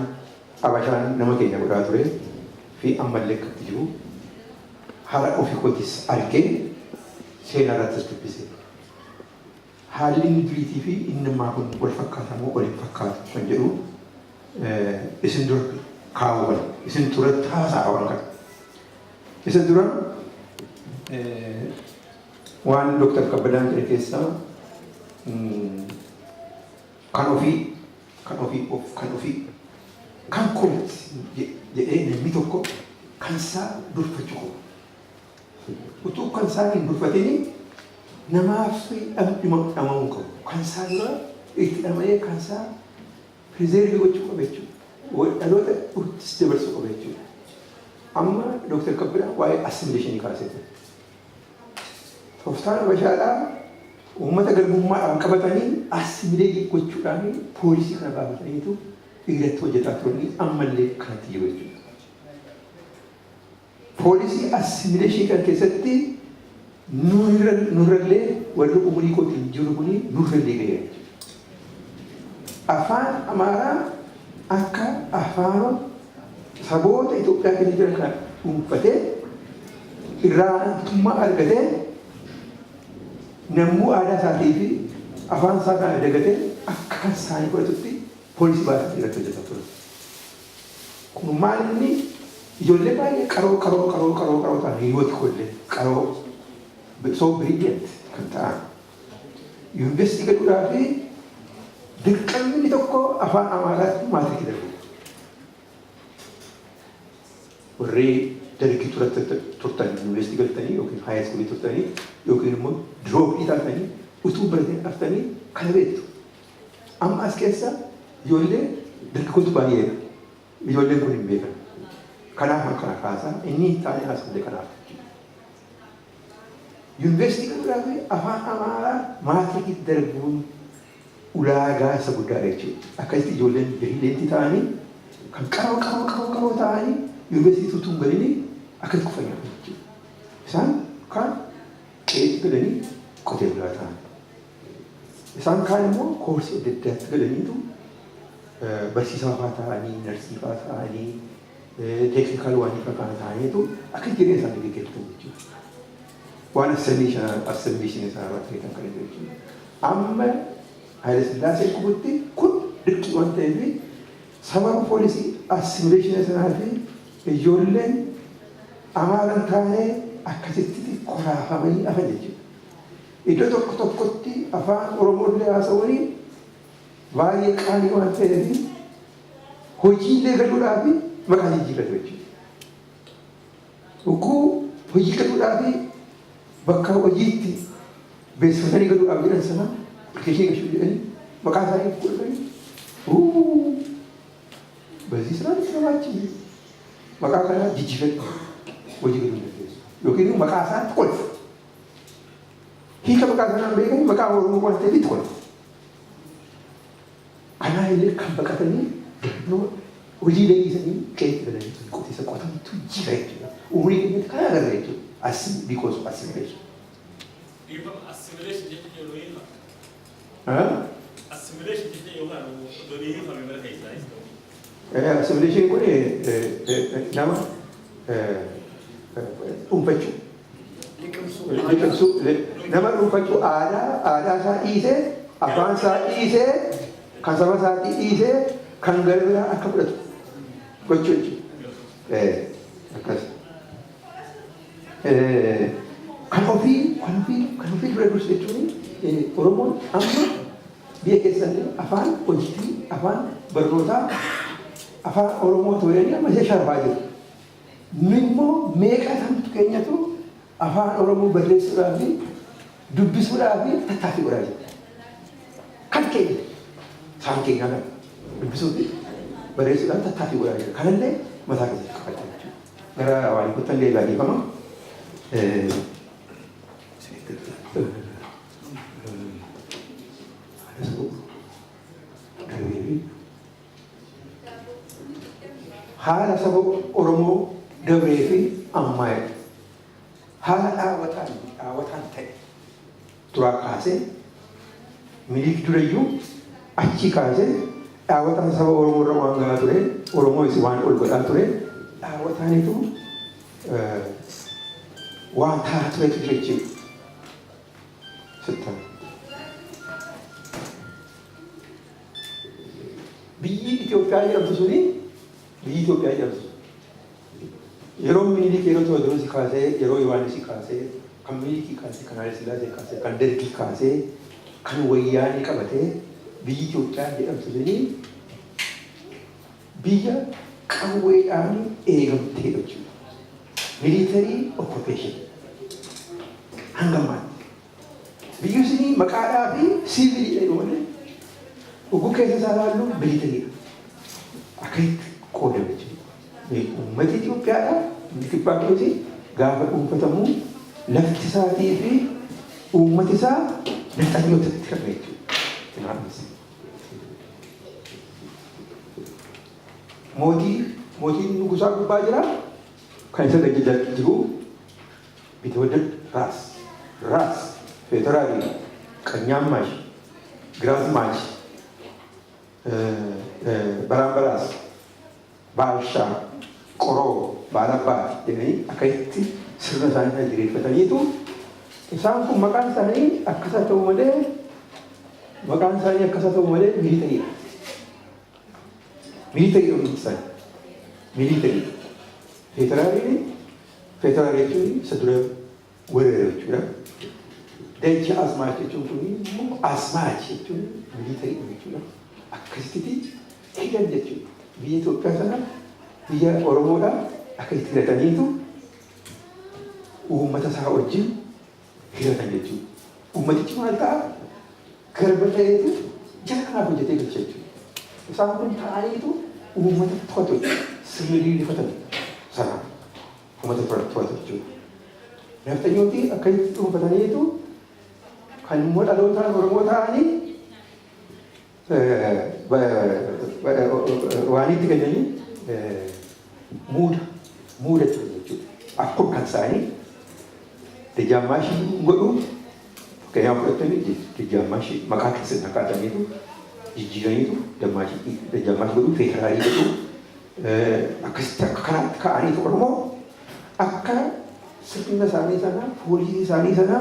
abashaan nama keenya godhaa ture fi ammallee akkatti jiru haala ofii kootis argee seenaa irrattis dubbise. Haalli inni duriitii fi inni ammaa kun wal fakkaataa moo waliin fakkaatu kan jedhu isin dura kaawwan isin duratti haasa'awan kan. Isa dura waan Dr. Kabbadaan jedhe keessaa kan ofii kan kooti jedhee namni tokko kan isaa durfachuu qabu. Utuu kan isaa hin durfatini namaaf dhamamuu qabu. Kan isaa dura itti dhama'ee kan isaa preserve gochuu qaba jechuudha. Dhaloota urtis dabarsuu qaba jechuudha. Amma Dr. Kabbadaan waa'ee assimileshinii kaasee ture. Tooftaan abashaadhaa uummata garbummaadhaan qabatanii assimilee gochuudhaan poolisii kana baafataniitu irratti hojjetaa turanii ammallee kanatti jiru jechuudha. Poolisii assimileeshinii kan keessatti nurrallee warri umurii kootiin jiru kuni nurrallee ga'eera jechuudha. Afaan Amaaraa akka afaan saboota Itoophiyaa keessa jiran kan dhuunfatee irraa aantummaa argatee namuu aadaa isaatii fi afaan isaa kana dagatee akka kan isaanii fudhatutti poolisii baasanii irratti hojjetaa ture. Kun maal inni ijoollee baay'ee qaroo ta'an hiriyooti kollee qaroo so brilliant kan ta'an yuunivarsiitii galuudhaa fi dirqamni tokko afaan Amaaraatti maatirikii darbu. Warri dargii turtan yuunivarsiitii galtanii yookiin haayiskuulii turtanii yookiin immoo dirooppii taatanii utuu baratanii haftanii kana beektu. Amma as keessa ijoollee dargaggoota baay'eedha. Ijoolleen kun hin beekan. Kanaaf kana kaasaa inni taa'ee haasofne kanaaf. Yuunivarsiitii galuudhaa fi afaan Amaaraa maatirikii darbuun ulaagaa isa guddaadha jechuudha. Akkasitti ijoolleen biriileentii ta'anii kan qaroo ta'anii yuunivarsiitii utuu hin galini akkasitti kufanii jechuudha. Isaan kaan qe'eetti galanii qotee bulaa ta'an. Isaan kaan immoo koorsii adda addaatti galaniitu barsiisaa fa'aa ta'anii, narsii fa'aa ta'anii, teeknikaal waanii fa'aa ta'aniitu akka jireenya isaanii gaggeeffatan jechuudha. Waan assembiishin isaa irratti kan jechuudha. Amma Haile Sillaasee qubutti kun dirqii waan ta'eef sababa poolisii assimileeshinii sanaa fi ijoolleen Amaaraa taanee akkasitti koraafamanii hafan jechuudha. Iddoo tokko tokkotti afaan Oromooillee haasa'uun baay'ee qaalii waan ta'eef hojiilee galuudhaa fi maqaa jijjiirratu jechuudha. Dhuguu hojii galuudhaa fi bakka hojiitti beeksifatanii galuudhaaf jedhan sana appliikeeshinii gashuu jedhanii maqaa isaanii godhatanii በዚህ ስራ ሰባችን maqaa kanaa jijjiirratti hojii galuu dandeessu. Yookiin maqaa isaatti qolfu. Hiika maqaa sanaan beekanii maqaa Oromoo waan ta'eef itti qolfu. Kanaa illee kan baqatanii hojii deebisanii qe'eetti galanii qotiisa qotantu jira jechuudha. Umurii keenyatti kan agarra jechuudha. Because of assimilation. Assimilation jechuun yoo hiika. Assimilation jechuun yoo hiika mara keessaa. Assimilation kun nama dhuunfachuu. Nama dhuunfachuu aadaa isaa dhiisee, afaan isaa dhiisee, kan saba isaatii dhiisee, kan gara biraa akka fudhatu gochuu jechuudha. Akkas. Kan ofii dura dursu jechuun Oromoon amma biyya keessatti afaan hojii, afaan barnootaa, afaan Oromoo ta'ee amma ishee sharbaa jiru. Nu immoo meeqa tamtu keenyatu afaan Oromoo barreessuudhaa fi dubbisuudhaa fi tattaaffii godhaa jiru. Kan keenya isaan keenyaa kana dubbisuu fi barreessuudhaan tattaaffii godhaa jiru. Kanallee mataa keessatti qabachaa jechuudha. Gara waan kuttan illee ilaalifama. haala saba Oromoo dabree fi ammaa haala dhaawataan ta'e duraa kaasee miliik durayyuu achi kaasee dhaawataan saba Oromoo irra waan gahaa ture Oromoo isi waan ol godhaa ture dhaawataanitu waan taa'aa turetu jira jechuudha. Biyyi Itoophiyaa jedhamtu suni biyyi Itoophiyaa jedhamtu yeroo Minilik yeroo Tewoodiroos kaasee yeroo Yohaannis kaasee kan Minilik kaasee kan Haayile Sillaasee kaasee kan Dergii kaasee kan Wayyaanee qabatee biyyi Itoophiyaa jedhamtu suni biyya qawweedhaan eegamtee jechuudha. Military occupation hanga maali biyyi suni maqaadhaa fi siviilii jedhamu Ugu keessa saalaallu militariidha. Akkasitti qoodame jechuudha. Uummata Itoophiyaadha. Kibbaa keessi gaafa dhuunfatamu lafti isaatii fi uummati isaa naxalyootatti qabe jechuudha. Mootiin nugusaa gubbaa jira. Kan isa gajjajaa jiru Biteewwadda Raas Feetoraabii Qanyaammash Giraazmaash Barambaras, Balsha, Koro, Balaba, ini akaitti sirna isaanii diriirfataniitu isaan kun maqaan isaanii akkasa ta'u malee militariidha. Militariidha hundi isaanii. Militariidha. Feetoraalii jechuun isa dura weerara jechuudha. Daycha asmaach jechuun kun immoo asmaach jechuun militariidha jechuudha. Akkasitti hidhan jechuudha. Biyya Itoophiyaa sana biyya Oromoodhaa akkasitti hidhataniitu uummata isaa wajjin hidhatan jechuudha. Uummatichi maal ta'a? Garba ta'eetu jara kanaaf hojjetee galcha jechuudha. Isaan kun ta'aniitu uummata to'atu sirna diriirfatan sana uummata to'atu jechuudha. Naftanyooti akkasitti dhuunfataniitu kan immoo dhalootaan Oromoo ta'anii waanitti kennanii muuda ture jechuudha. Akkuma kan isaanii Dajjaammaashii godhu fakkeenyaaf fudhatanii Dajjaammaashii maqaa keessatti naqataniitu jijjiiraniitu Dajjaammaashii godhu Feetoraalii godhu akkasitti akka kanaatti ka'aniitu Oromoo akka sirna isaanii sana poolisii isaanii sana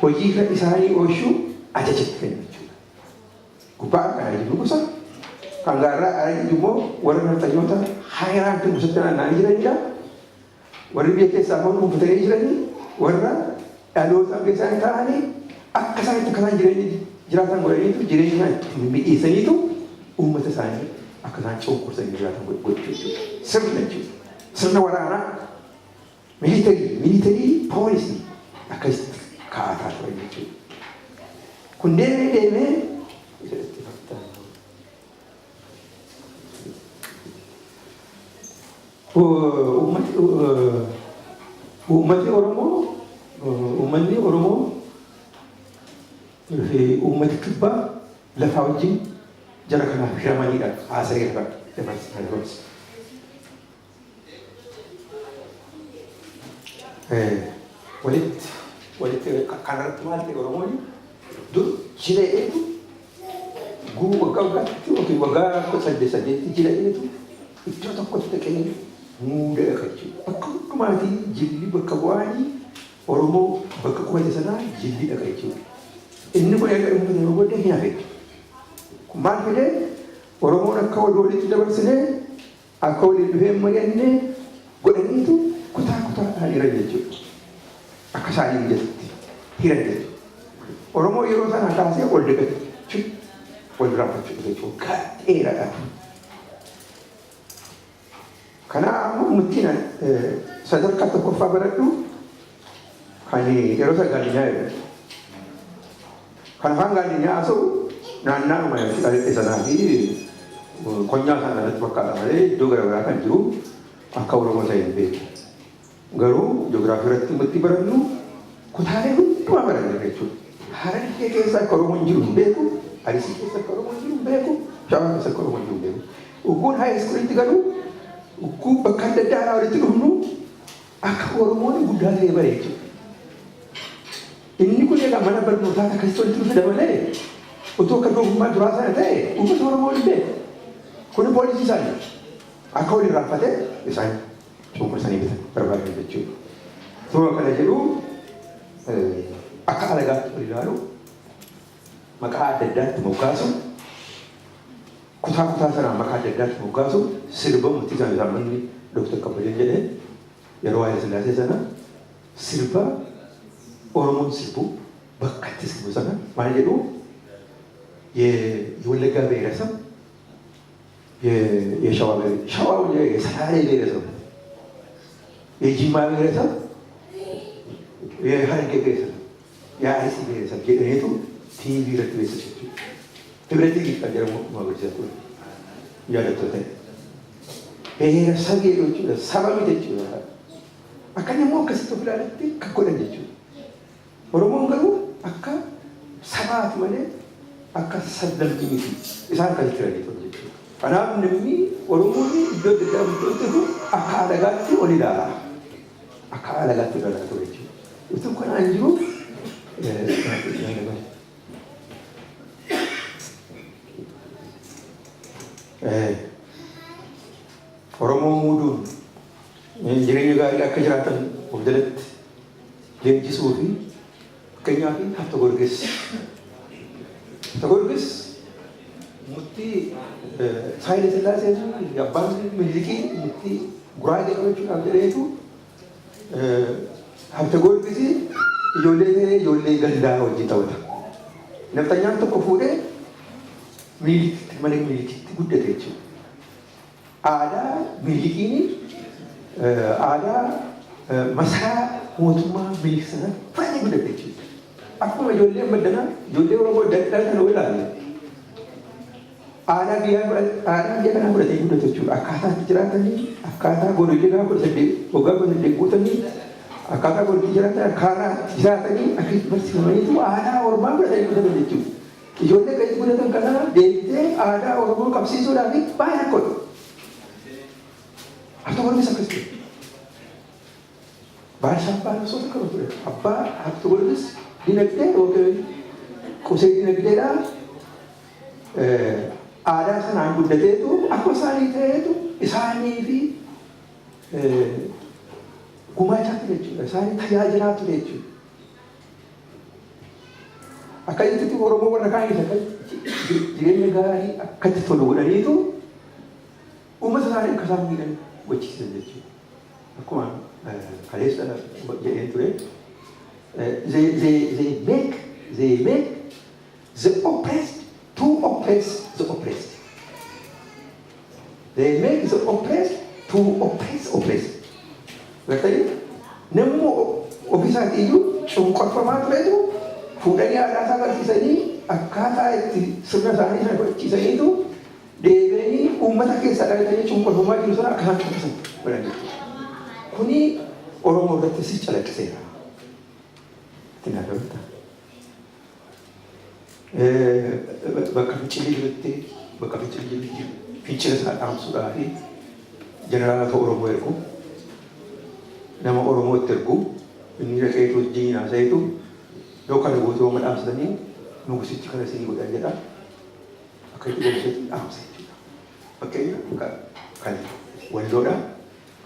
hojii isaanii oolchuu ajajatti kennu. Gubbaa kana jiru gosa kan gaarraa argaa immoo warra naftanyoota hayraan kan gosatti naanna'anii jiranidha. Warri biyya keessaa immoo dhuunfatanii jiranii warra dhaloota keessaa ta'anii akka isaan itti akkanaan jiraatan godhaniitu jireenya miidheessaniitu uummata isaanii akka isaan cunqursanii jiraatan gochuu jechuudha. Sirna jechuudha. Sirna waraanaa militarii poolisii akkasitti kaa'ataa turan jechuudha. Kun deemee uummanni Oromoo uummati kibbaa lafaa wajjin jara kanaaf hiramaniidhaan haasa'ee irra dabarsa. Walitti kanarratti maal ta'e Oromoon dur jireetu waggaatti yookiin waggaa 8 jireetu iddoo tokkotti dhaqee muuda dhaqachuudha. Bakka hundumaatii jilli bakka bu'aanii Oromoo bakka qubate sanaa jilli dhaqachuudha. Inni kun eega uummata yeroo booddee hin hafe. Kun maal fidee Oromoon akka walitti dabarsinee akka waliin dhufee mari'annee godhaniitu kutaadhaan hiran jechuudha. Akka isaanii mijatutti hiran jechuudha. Oromoo yeroo sana kaasee ol dhaqachuudha. Wal raaffachuudha jechuudha. Gaadheeraadhaan. Kanaaf murtiin sadarkaa tokkoffaa baradhu kan yeroo sagaalinyaa jedhamu. Kan afaan gaalinyaa haasa'u naannaadhuma dhalatte sanaa fi konyaa sana irratti fakkaata malee iddoo garaagaraa kan jiru akka Oromoo ta'e hin beeku. Garuu ji'oogiraafii irratti murtii barannu kutaalee hundumaa baranne jechuudha. Harargee keessa akka Oromoon jiru hin beeku, Arsii keessa akka Oromoon jiru hin beeku, Shawaa keessa akka Oromoon jiru hin beeku. Ugguun haa iskuulitti galuu ukkuu bakka adda addaa walitti dhufnu akka Oromoon guddaa ta'e bareechu. Inni kun egaa mana barnootaa akkasitti walitti dhufe dabalee utuu akka doofummaa duraa sana ta'e uummata Oromoo illee kun poolisii isaanii akka waliin raaffatee isaan cunqursanii bitan barbaadan jechuudha. Suuraa kana jedhu akka alagaatti wal ilaalu maqaa adda addaatti moggaasu kutaa sanaan maqaa adda addaatti moggaasu sirba murtii isaanii isaanii Dr. Kabbaleen jedhee yeroo Haayile Sillaasee sana sirba Oromoon sirbu bakka itti sirbu sana maal jedhu የወለጋ ብሔረሰብ የሸዋ የሰላሌ ብሔረሰብ የጂማ ብሔረሰብ የሀረርጌ ብሔረሰብ የአርሲ ብሔረሰብ jedhaneetu ቲቪ irratti beeksisa ህብረትን ይቀደሙ ማበጀቱ ያደረገ ብሔረሰብ ሄዶች ሰባዊ ደጭ አከነሞ ከስቶ ፍላለት ከኮለደች ኦሮሞን ገሩ አካ ሰባት ማለት akka saddamtii isaan kan jiraniitu jechuudha. Kanaaf namni Oromoon iddoo adda addaa akka alagaatti ol ilaala. Akka alagaatti ol ilaala jechuudha. Utuu kanaan jiru Oromoo muuduun jireenya gaarii akka jiraatan of jalatti leenjisuu fi fakkeenyaa fi hafta gorgeessa. Tagorgis mutti Haayile Sillaasee abbaan Miniliki mutti guraagee qabachuudhaaf jedheetu hafta gorgisi ijoollee gandaa wajjin taphata. Nafxanyaan tokko fuudhee Minilikitti malee Minilikitti guddate jechuudha. Aadaa Minilikiin aadaa masaraa mootummaa Minilik sana baay'ee guddate jechuudha. Akkuma ijoollee baddanaa ijoollee Oromoo daddaa kan ilaalle aadaa biyya kanaa fudhatee guddatu jechuudha. Akkaataa itti jiraatanii akkaataa goonillee gaafa waggaa 18 guutanii akkaataa goonillee jiraatan akkaataa jiraatanii akka itti barsiifamaniitu aadaa Oromoo fudhatanii guddatan jechuudha. Ijoollee kan itti guddatan kana deebitee aadaa Oromoo qabsiisuudhaaf baay'ee rakkoodha. Hafta Oromoos akkasii baay'isaan baay'isoo akka ture abbaa hafta Oromoos dinagdee yookiin qusee dinagdeedhaan aadaa sanaan guddateetu akkuma isaanii ta'eetu isaanii fi gumaachaatti jechuudha. Isaanii tajaajilaatu jechuudha. Akkasitti Oromoo warra kaaniif akka jireenya gaarii akkatti tolu godhaniitu uummata isaanii akka isaan miidhan gochiisan jechuudha. Akkuma kaleessa jedheen ture. They make the oppressed to oppress the oppressed. They make the oppressed to oppressed. Berarti nemu ofisan itu cungkorfamaa turetu fuudhanii aadaa isaa agarsiisanii akkaataa itti sirna isaanii sana gochiisaniitu deebi'anii uummata keessaa dhalatanii cunqurfamaa jiru sana akka isaan cunqursan godhan. Kuni Oromoo irrattis calaqqiseera. Tinadota. Bakka fincilii jirutti bakka fincila isaa dhaamsuudhaa fi jeneraalota Oromoo ergu nama Oromoo itti ergu inni dhaqeetu wajjin haasa'itu yoo kana goote yoo madhaamsanii nugusichi kana isinii godhan jedha akka itti goomseetti dhaamsa jechuudha. Fakkeenya kan walloodha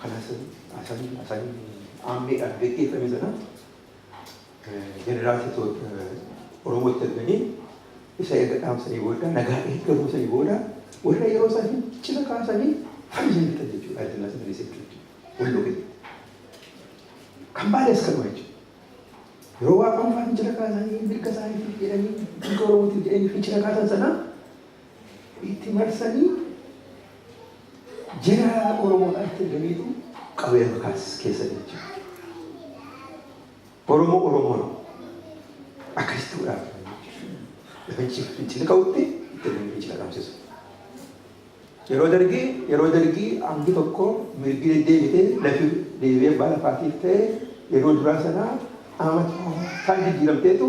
kanas asanii aammeedhaan geggeeffame sana jeneraalota Oromoo itti erganii isa erga dhaamsanii booda nagaa eeggamuu sanii booda warra yeroo isaa fincila kaasanii fayyisanii bitan jechuudha. Addunyaa sana keessatti jechuudha. Walloo keessatti. Kan baalees kanuma jechuudha. Yeroo waa qofaa fincila kaasanii mirga isaaniitiif jedhanii mirga Oromootiif jedhanii fincila kaasan sana itti marsanii jeneraala Oromoodhaan itti erganiitu qabeenya kaas keessa jechuudha. Oromoo akkasitti godhaaf. Fincila ka'utti itti fincila qabsiisu. Yeroo dargii hangi tokko mirgi deddeebitee lafi deebi'ee baala faatiif ta'e yeroo duraa sanaa kan jijjiiramteetu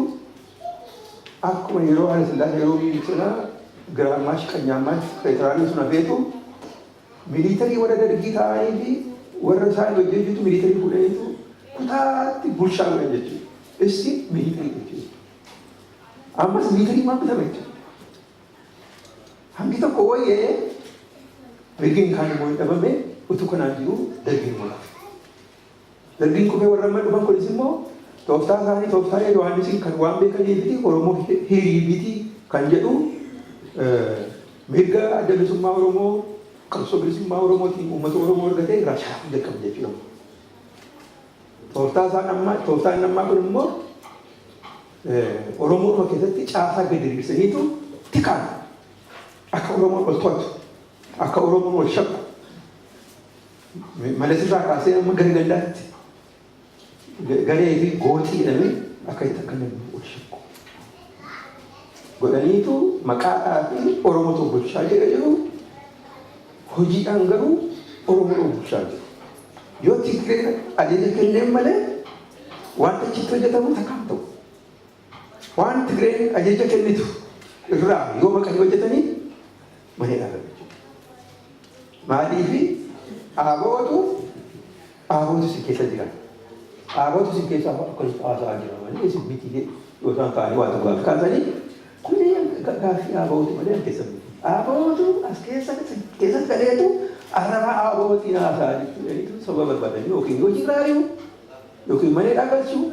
akkuma yeroo Haayile Sillaasee yeroo biyyi sanaa giraamaash qanyaamaash feetiraalii sun hafeetu militarii warra dargii ta'anii fi warra isaan hojjechuutu militarii fuudhaniitu kutaatti bulchaa godhan jechuudha. Isti militarii jechuudha. Ammas militarii maal bitama jechuudha. Hangi tokko wayyee mirgiin kaan immoo hin dhabame utuu kanaan jiru dargiin muraaf. Dargiin kufee warra amma dhufan kunis immoo tooftaa isaanii tooftaa Yohaannisiin kan waan beekanii fi Oromoo hiriibitii kan jedhu mirga adda bilisummaa Oromoo qabsoo bilisummaa Oromootiin uummata Oromoo argatee irraa shaakuu jalqabu jechuudha. Tooftaan ammaa kun immoo Oromoo keessatti caasaa gadi diriirsaniitu tikaan akka Oromoon ol to'atu akka Oromoon ol shaqu malesirraa kaasee amma gara gandaatti garee fi gootii jedhamee akka itti akka namni ol shaqu godhaniitu maqaadhaa fi Oromootu bulchaa jedhu hojiidhaan garuu Oromoo bulchaa jiru. Yoo Tigreen ajaja kenneen malee wanta achitti hojjetamu takkaan ta'u. Waan Tigreen ajaja kennitu irraa yoo maqanii hojjetanii malee dhaabame jechuudha. Maaliifi aabootu si keessa jiran. Aabootu si keessa akkasitti haasa'aa jira malee isin miti yoo isaan ta'anii waan tokko kaasanii kunneen gaaffii aabootu malee keessa miti. Aabootu as keessa galeetu arraba aabootiin haasa'aa jechuudha. Sababa barbaadanii yookiin hojii raayuu yookiin malee dhaabbachuu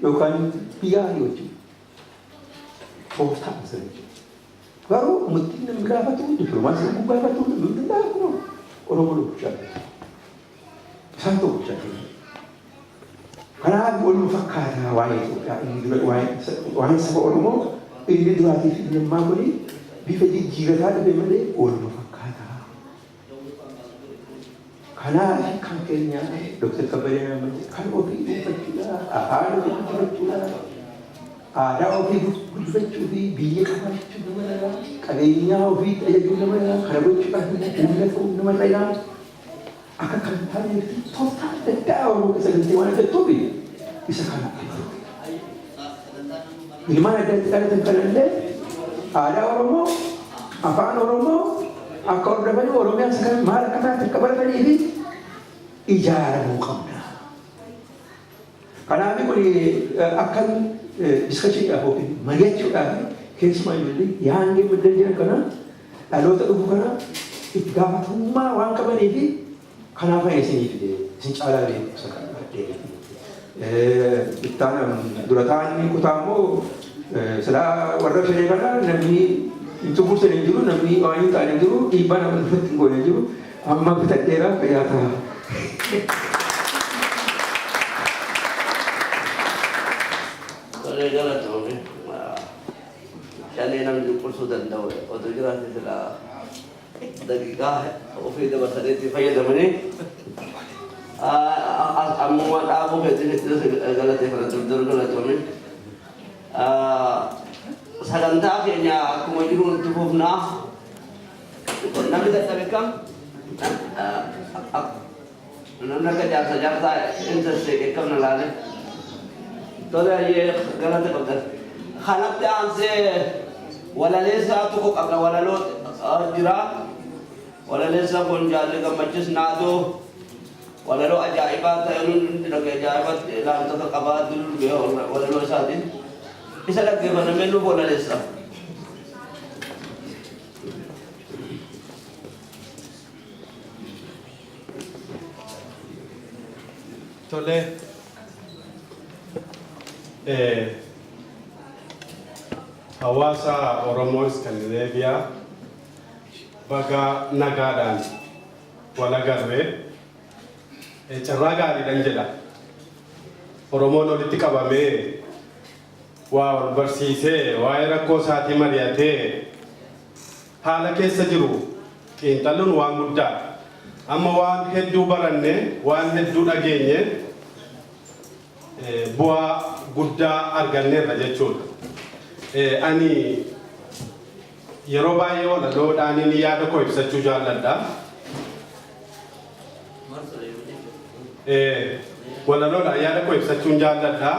yookaan biyyaa hojjechuu. Tooftaa asirra jechuudha. Garuu murtiin namni gaafatu dippiloomaasii namni gaafatu namni gaafatu Oromoo bulchaa jira. Isaan tokko bulchaa jira. Kanaaf wal fakkaataa waa'ee Itoophiyaa inni dura waa'ee saba Oromoo inni duraatii fi inni ammaa kuni bifa jijjiirataa dhufe malee wal fakkaataa. Kanaaf kan keenya Dr. Kabbalee kan ofii dhuunfachuudha, afaan ofii guddifachuudha, aadaa ofii guddifachuu fi biyya qabaachuu nama dhala, qabeenyaa ofii tajaajiluu nama dhala, kana gochuudhaaf humna ta'uu nama dhala. Akka kan taaneef tooftaa adda addaa Oromoo keessa galtee waan argattuuf isa kana. Ilmaan adda addaa dhalatan kanallee aadaa Oromoo, afaan Oromoo akka hordofanii Oromiyaan sagan maal akka taate akka baratanii fi ijaaramuu qabna. Kanaaf kun akkan diskashiidhaaf yookiin mari'achuudhaaf keessumaa ijoollee yaangee maddan jiran kana dhaloota dhufu kana itti gaafatamummaa waan qabanii fi kanaaf isinii fide isin caalaa beekumsa kan addee. Ittaan dura taa'anii kutaa immoo silaa warra shanii kana namni tumursa hin jiru namni waan hin taane jiru dhiibbaa nama dhufatti hin goone jiru amma bitadheeraa fayyaa ta'a. Kalau jalan tu ni, jadi nampak kursus dan tahu. Atau jalan tu lah, dari kah, ofis tu berada di fayat mana ni? Amuat aku betul itu jalan tu betul jalan tu ni. Sadan tak kayaknya aku mau jurun tu pun nak. Nabi tak tahu kam. Nabi kerja saja interest ekam nalane. तो ये गलत है बता खाना त्याग से वाला लेसा तो को अगर वाला लो जिरा वाला लेसा कौन जाले का मच्चिस ना दो वाला लो अजाइबात है उन्होंने रखे अजाइबात लाल तो का कबाद दूर गया वाला लो साथी इसे लगे बने मेनू वाला लेसा तो ले hawaasa Oromoo Iskandanaviyaa baga nagaadhaan wal agarree carraa gaariidhaan jedha. Oromoon walitti qabamee waa wal barsiisee waa'ee rakkoo isaatii mari'atee haala keessa jiru xiinxaluun waan guddaadha. Amma waan hedduu baranne waan hedduu dhageenye bu'aa guddaa arganneerra jechuudha. Ani yeroo baay'ee walaloodhaan inni yaada koo ibsachuu jaalladha. Walaloodhaan yaada koo ibsachuun jaalladha.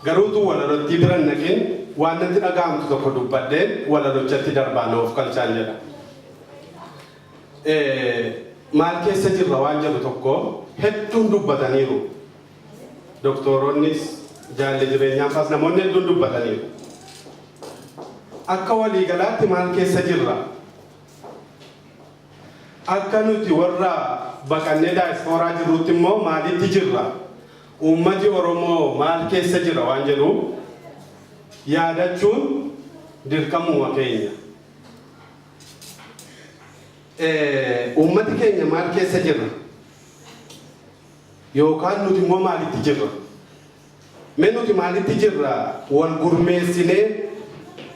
Garuutu walalootti biran naqin waan natti dhaga'amtu tokko dubbadheen walalochatti darbaan of kalchaan jedha. maal keessa jirra waan jedhu tokko hedduun dubbataniiru. Doktoroonnis jaalli jireenyaa faas namoonni hedduun dubbataniiru. Akka waliigalaatti maal keessa jirra? Akka nuti warra baqannee daayispooraa jirrutti immoo maalitti jirra? Uummati Oromoo maal keessa jira waan jedhu yaadachuun dirqamuma keenya. Uummati keenya maal keessa jirra? Yookaan nuti immoo maalitti jirra? Mee nuti maalitti jirra? Wal gurmeessinee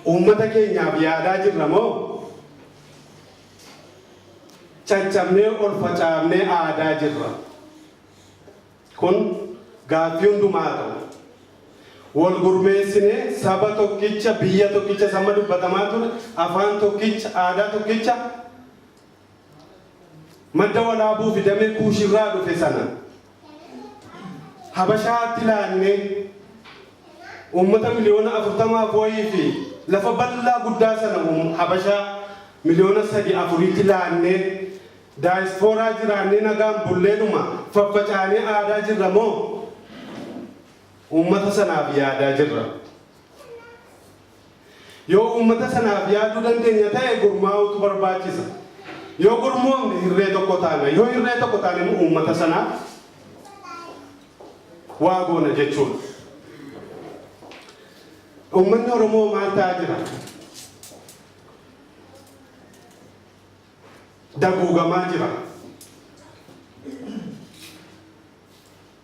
uummata keenyaaf yaadaa jirra moo? Caccabnee ol facaafnee aadaa jirra? Kun gaaffii hundumaa ta'u. Wal gurmeessinee saba tokkicha biyya tokkicha sama dubbatamaa ture afaan tokkicha aadaa tokkicha madda walaabuu fidamee kuushirraa dhufe sana habashaatti laannee uummata miliyoona 40 wayii fi lafa bal'aa guddaa sana habashaa miliyoona 3-4 laannee daayispooraa jiraannee nagaan bulleedhuma faffacaanee aadaa jirra moo uummata sanaaf yaadaa jirra? Yoo uummata sanaaf yaaduu dandeenya ta'e gurmaa'uutu barbaachisa. Yoo gurmoomne hirree tokko taana, yoo hirree tokko taane immoo uummata sanaaf waa goona jechuudha. Uummanni Oromoo maal ta'aa jira? Daguugamaa jira.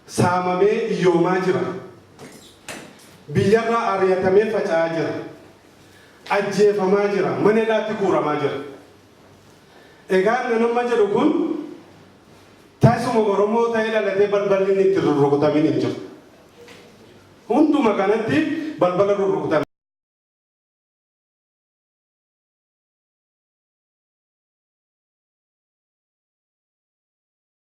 Saamamee iyyoomaa jira. Biyyarraa ari'atamee faca'aa jira. Ajjeefamaa jira. Mana hidhaatti guuramaa jira. Egaan nama jedhu kun taasisuma Oromoo ta'ee dhalatee balballi inni itti rurrukutamin hin jiru. Hunduma kanatti balbala rurrukutan.